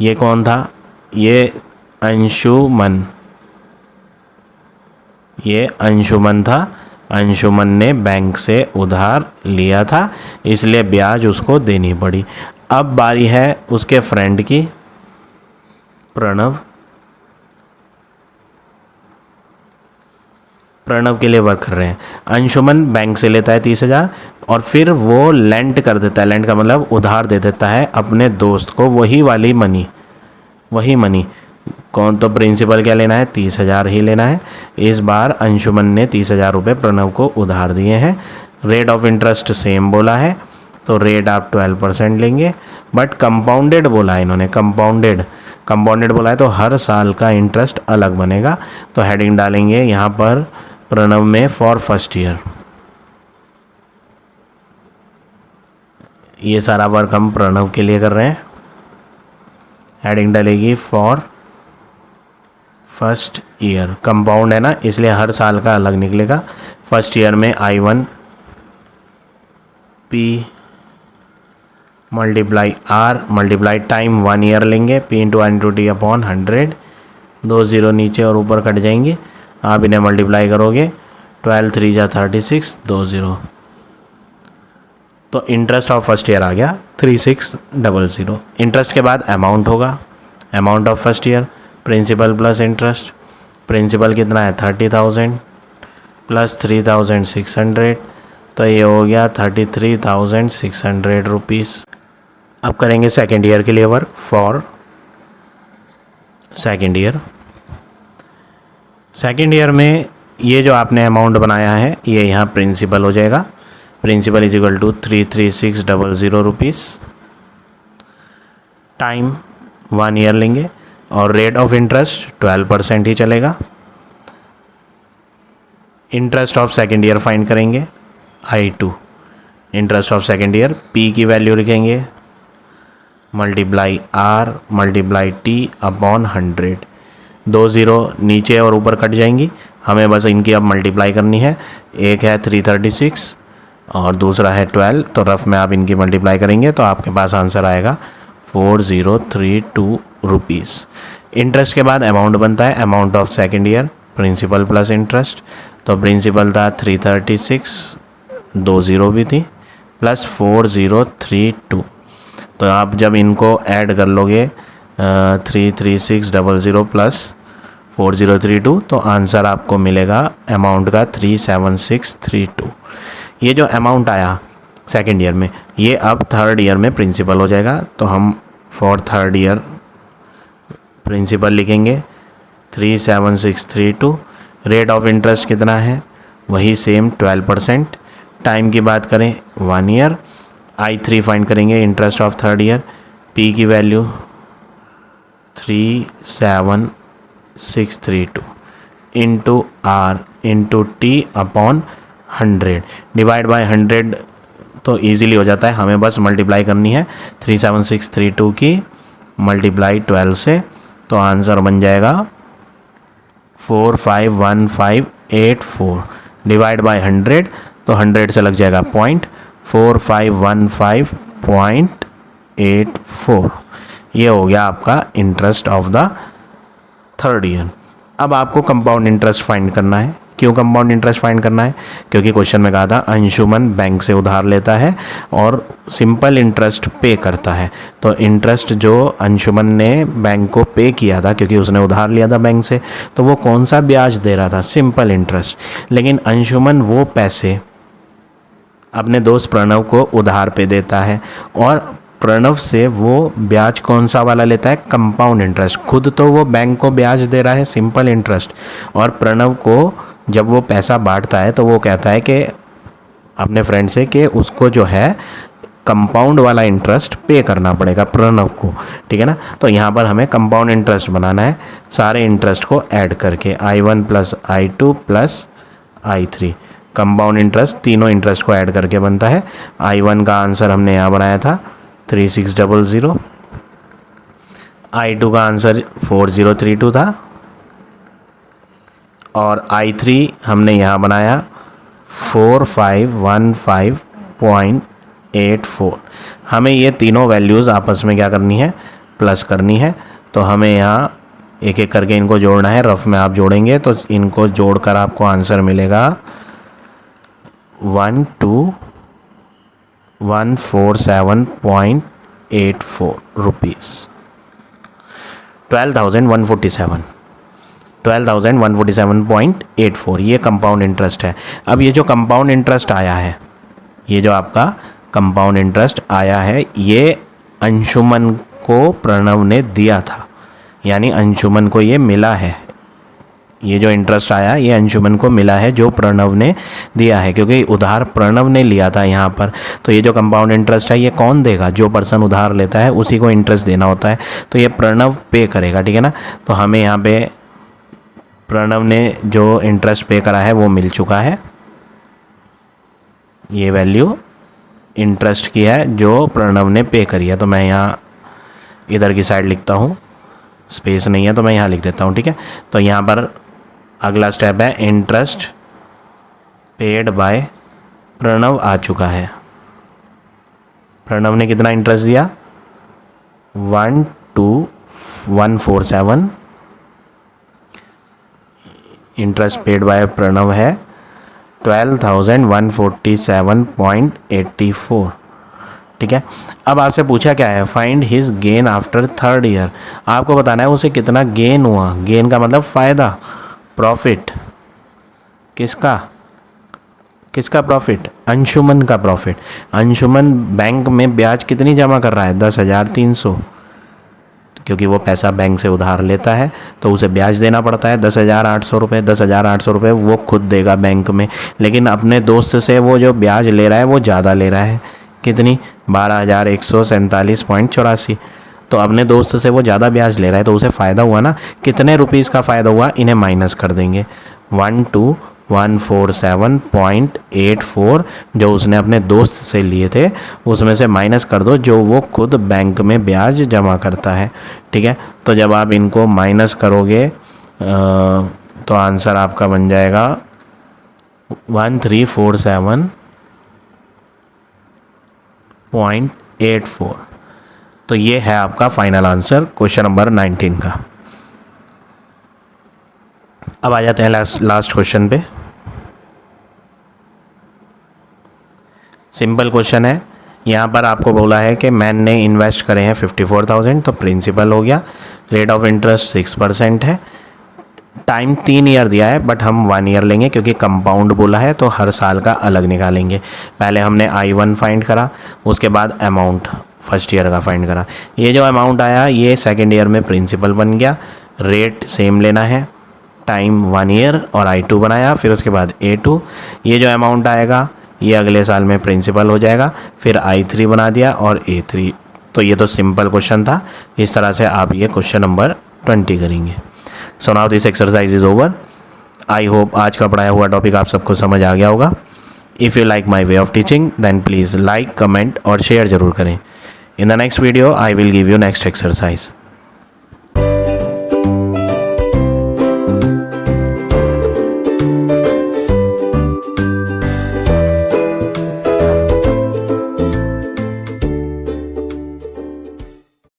ये कौन था, ये अंशुमन, ये अंशुमन था। अंशुमन ने बैंक से उधार लिया था, इसलिए ब्याज उसको देनी पड़ी। अब बारी है उसके फ्रेंड की, प्रणव। प्रणव के लिए वर्क कर रहे हैं। अंशुमन बैंक से लेता है 30,000 और फिर वो लेंट कर देता है, लेंट का मतलब उधार दे देता है अपने दोस्त को, वही वाली मनी, वही मनी। कौन, तो प्रिंसिपल क्या लेना है 30,000 ही लेना है। इस बार अंशुमन ने 30,000 रुपये प्रणव को उधार दिए हैं। रेट ऑफ इंटरेस्ट सेम बोला है, तो रेट आप 12% लेंगे, बट कंपाउंडेड बोला है इन्होंने, कंपाउंडेड बोला है तो हर साल का इंटरेस्ट अलग बनेगा। तो हेडिंग डालेंगे यहाँ पर प्रणव में फॉर फर्स्ट ईयर। ये सारा वर्क हम प्रणव के लिए कर रहे हैं। हेडिंग डालेगी फॉर फर्स्ट ईयर, कंपाउंड है ना इसलिए हर साल का अलग निकलेगा। फर्स्ट ईयर में I1 P multiply R multiply time 1 year लेंगे, P into R into T upon 100, 2 zero नीचे और ऊपर कट जाएंगे, आप इन्हें मल्टीप्लाई करोगे, 12 3 जा 36, 2 ज़ीरो। तो इंटरेस्ट ऑफ फर्स्ट ईयर आ गया 3600। इंटरेस्ट के बाद अमाउंट होगा, amount of first year principal plus interest. Principal कितना है 30,000 प्लस 3,600, तो ये हो गया 33,600 रुपीज़। अब करेंगे सेकेंड ईयर के लिए work for second year. Second year में ये जो आपने अमाउंट बनाया है ये यहाँ प्रिंसिपल हो जाएगा, principal is equal to 33600 rupees. Time 1 year लेंगे और रेट ऑफ इंटरेस्ट 12% ही चलेगा। Interest of second year find करेंगे I2, interest of second year P की वैल्यू लिखेंगे multiply R multiply T upon 100, 2 zero नीचे और ऊपर कट जाएंगी, हमें बस इनकी अब मल्टीप्लाई करनी है। एक है 336 और दूसरा है 12, तो रफ में आप इनकी मल्टीप्लाई करेंगे तो आपके पास आंसर आएगा 4032 रुपीज़। इंटरेस्ट के बाद अमाउंट बनता है, amount of second year principal plus interest. तो प्रिंसिपल था 336, 2 ज़ीरो भी थी, प्लस 4032। तो आप जब इनको ऐड कर लोगे 33600 प्लस 4032, तो आंसर आपको मिलेगा अमाउंट का 37632। ये जो अमाउंट आया सेकेंड ईयर में, ये अब थर्ड ईयर में प्रिंसिपल हो जाएगा। तो हम फॉर थर्ड ईयर प्रिंसिपल लिखेंगे 37632 रेट ऑफ इंटरेस्ट कितना है, वही सेम 12%। टाइम की बात करें 1 ईयर। I3 फाइंड करेंगे, interest of third year. P की value 37632 into R into T upon 100 divide by 100 तो ईज़िली हो जाता है, हमें बस मल्टीप्लाई करनी है 37632 की मल्टीप्लाई 12 से, तो आंसर बन जाएगा 451584 डिवाइड बाय 100, तो 100 से लग जाएगा पॉइंट, 4515.84। ये हो गया आपका interest of the third year. अब आपको कंपाउंड इंटरेस्ट फाइंड करना है। क्यों कंपाउंड इंटरेस्ट फाइंड करना है? क्योंकि क्वेश्चन में कहा था अंशुमन बैंक से उधार लेता है और सिंपल इंटरेस्ट पे करता है। तो इंटरेस्ट जो अंशुमन ने बैंक को पे किया था, क्योंकि उसने उधार लिया था बैंक से, तो वो कौन सा ब्याज दे रहा था? Simple interest. लेकिन अंशुमन वो पैसे अपने दोस्त प्रणव को उधार पे देता है और प्रणव से वो ब्याज कौन सा वाला लेता है? Compound interest. खुद तो वो बैंक को ब्याज दे रहा है सिंपल इंटरेस्ट, और प्रणव को जब वो पैसा बांटता है तो वो कहता है कि अपने फ्रेंड से कि उसको जो है कंपाउंड वाला इंटरेस्ट पे करना पड़ेगा प्रणव को, ठीक है ना। तो यहाँ पर हमें कंपाउंड इंटरेस्ट बनाना है सारे इंटरेस्ट को ऐड करके, I1 plus I2 plus I3। Compound interest तीनों इंटरेस्ट को ऐड करके बनता है। I1 का आंसर हमने यहाँ बनाया था 3600, I2 का आंसर 4032 था, और I3 हमने यहाँ बनाया 4515.84। हमें ये तीनों वैल्यूज़ आपस में क्या करनी है? प्लस करनी है। तो हमें यहाँ एक एक करके इनको जोड़ना है, रफ में आप जोड़ेंगे तो इनको जोड़कर आपको आंसर मिलेगा 12147.84 रुपीज़। 12,147.84 ये कंपाउंड इंटरेस्ट है। अब ये जो कंपाउंड इंटरेस्ट आया है, ये जो आपका कंपाउंड इंटरेस्ट आया है, ये अंशुमन को प्रणव ने दिया था, यानी अंशुमन को ये मिला है। ये जो इंटरेस्ट आया ये अंशुमन को मिला है जो प्रणव ने दिया है, क्योंकि उधार प्रणव ने लिया था यहाँ पर। तो ये जो कंपाउंड इंटरेस्ट है ये कौन देगा? जो पर्सन उधार लेता है उसी को इंटरेस्ट देना होता है, तो ये प्रणव पे करेगा, ठीक है ना। तो हमें यहाँ पे प्रणव ने जो इंटरेस्ट पे करा है वो मिल चुका है। ये वैल्यू इंटरेस्ट की है जो प्रणव ने पे करी है। तो मैं यहाँ इधर की साइड लिखता हूँ, स्पेस नहीं है तो मैं यहाँ लिख देता हूँ, ठीक है। तो यहाँ पर अगला स्टेप है इंटरेस्ट पेड बाय प्रणव आ चुका है। प्रणव ने कितना इंटरेस्ट दिया? 12147। इंटरेस्ट पेड बाय प्रणव है 12,147.84, ठीक है। अब आपसे पूछा क्या है? Find his gain after third year. आपको बताना है उसे कितना गेन हुआ। गेन का मतलब फ़ायदा, प्रॉफिट। किसका? किसका प्रॉफिट? अंशुमन का प्रॉफिट। अंशुमन बैंक में ब्याज कितनी जमा कर रहा है? 10,300, क्योंकि वो पैसा बैंक से उधार लेता है तो उसे ब्याज देना पड़ता है 10,800 रुपये। 10,800 रुपये वो खुद देगा बैंक में, लेकिन अपने दोस्त से वो जो ब्याज ले रहा है वो ज़्यादा ले रहा है। कितनी? 12,147.84। तो अपने दोस्त से वो ज़्यादा ब्याज ले रहा है तो उसे फ़ायदा हुआ ना। कितने रुपीज़ का फ़ायदा हुआ? इन्हें माइनस कर देंगे। 12,147.84 जो उसने अपने दोस्त से लिए थे उसमें से माइनस कर दो जो वो खुद बैंक में ब्याज जमा करता है, ठीक है। तो जब आप इनको माइनस करोगे तो आंसर आपका बन जाएगा 1347.84। तो ये है आपका फाइनल आंसर क्वेश्चन नंबर 19 का। अब आ जाते हैं लास्ट क्वेश्चन पे। सिंपल क्वेश्चन है। यहाँ पर आपको बोला है कि मैन ने इन्वेस्ट करे हैं 54,000, तो प्रिंसिपल हो गया। रेट ऑफ इंटरेस्ट 6% है। टाइम 3 ईयर दिया है बट हम 1 ईयर लेंगे क्योंकि कंपाउंड बोला है तो हर साल का अलग निकालेंगे। पहले हमने I1 फाइंड करा, उसके बाद अमाउंट फर्स्ट ईयर का फाइंड करा। ये जो अमाउंट आया ये सेकेंड ईयर में प्रिंसिपल बन गया। रेट सेम लेना है, टाइम 1 ईयर और I2 बनाया, फिर उसके बाद A2, ये जो अमाउंट आएगा ये अगले साल में प्रिंसिपल हो जाएगा, फिर I3 बना दिया और A3। तो ये तो सिंपल क्वेश्चन था। इस तरह से आप ये क्वेश्चन नंबर 20 करेंगे। So now this exercise is over. I hope आज का पढ़ाया हुआ टॉपिक आप सबको समझ आ गया होगा। If you like my way of teaching then please like, comment और शेयर ज़रूर करें। In the next video I will give you next exercise.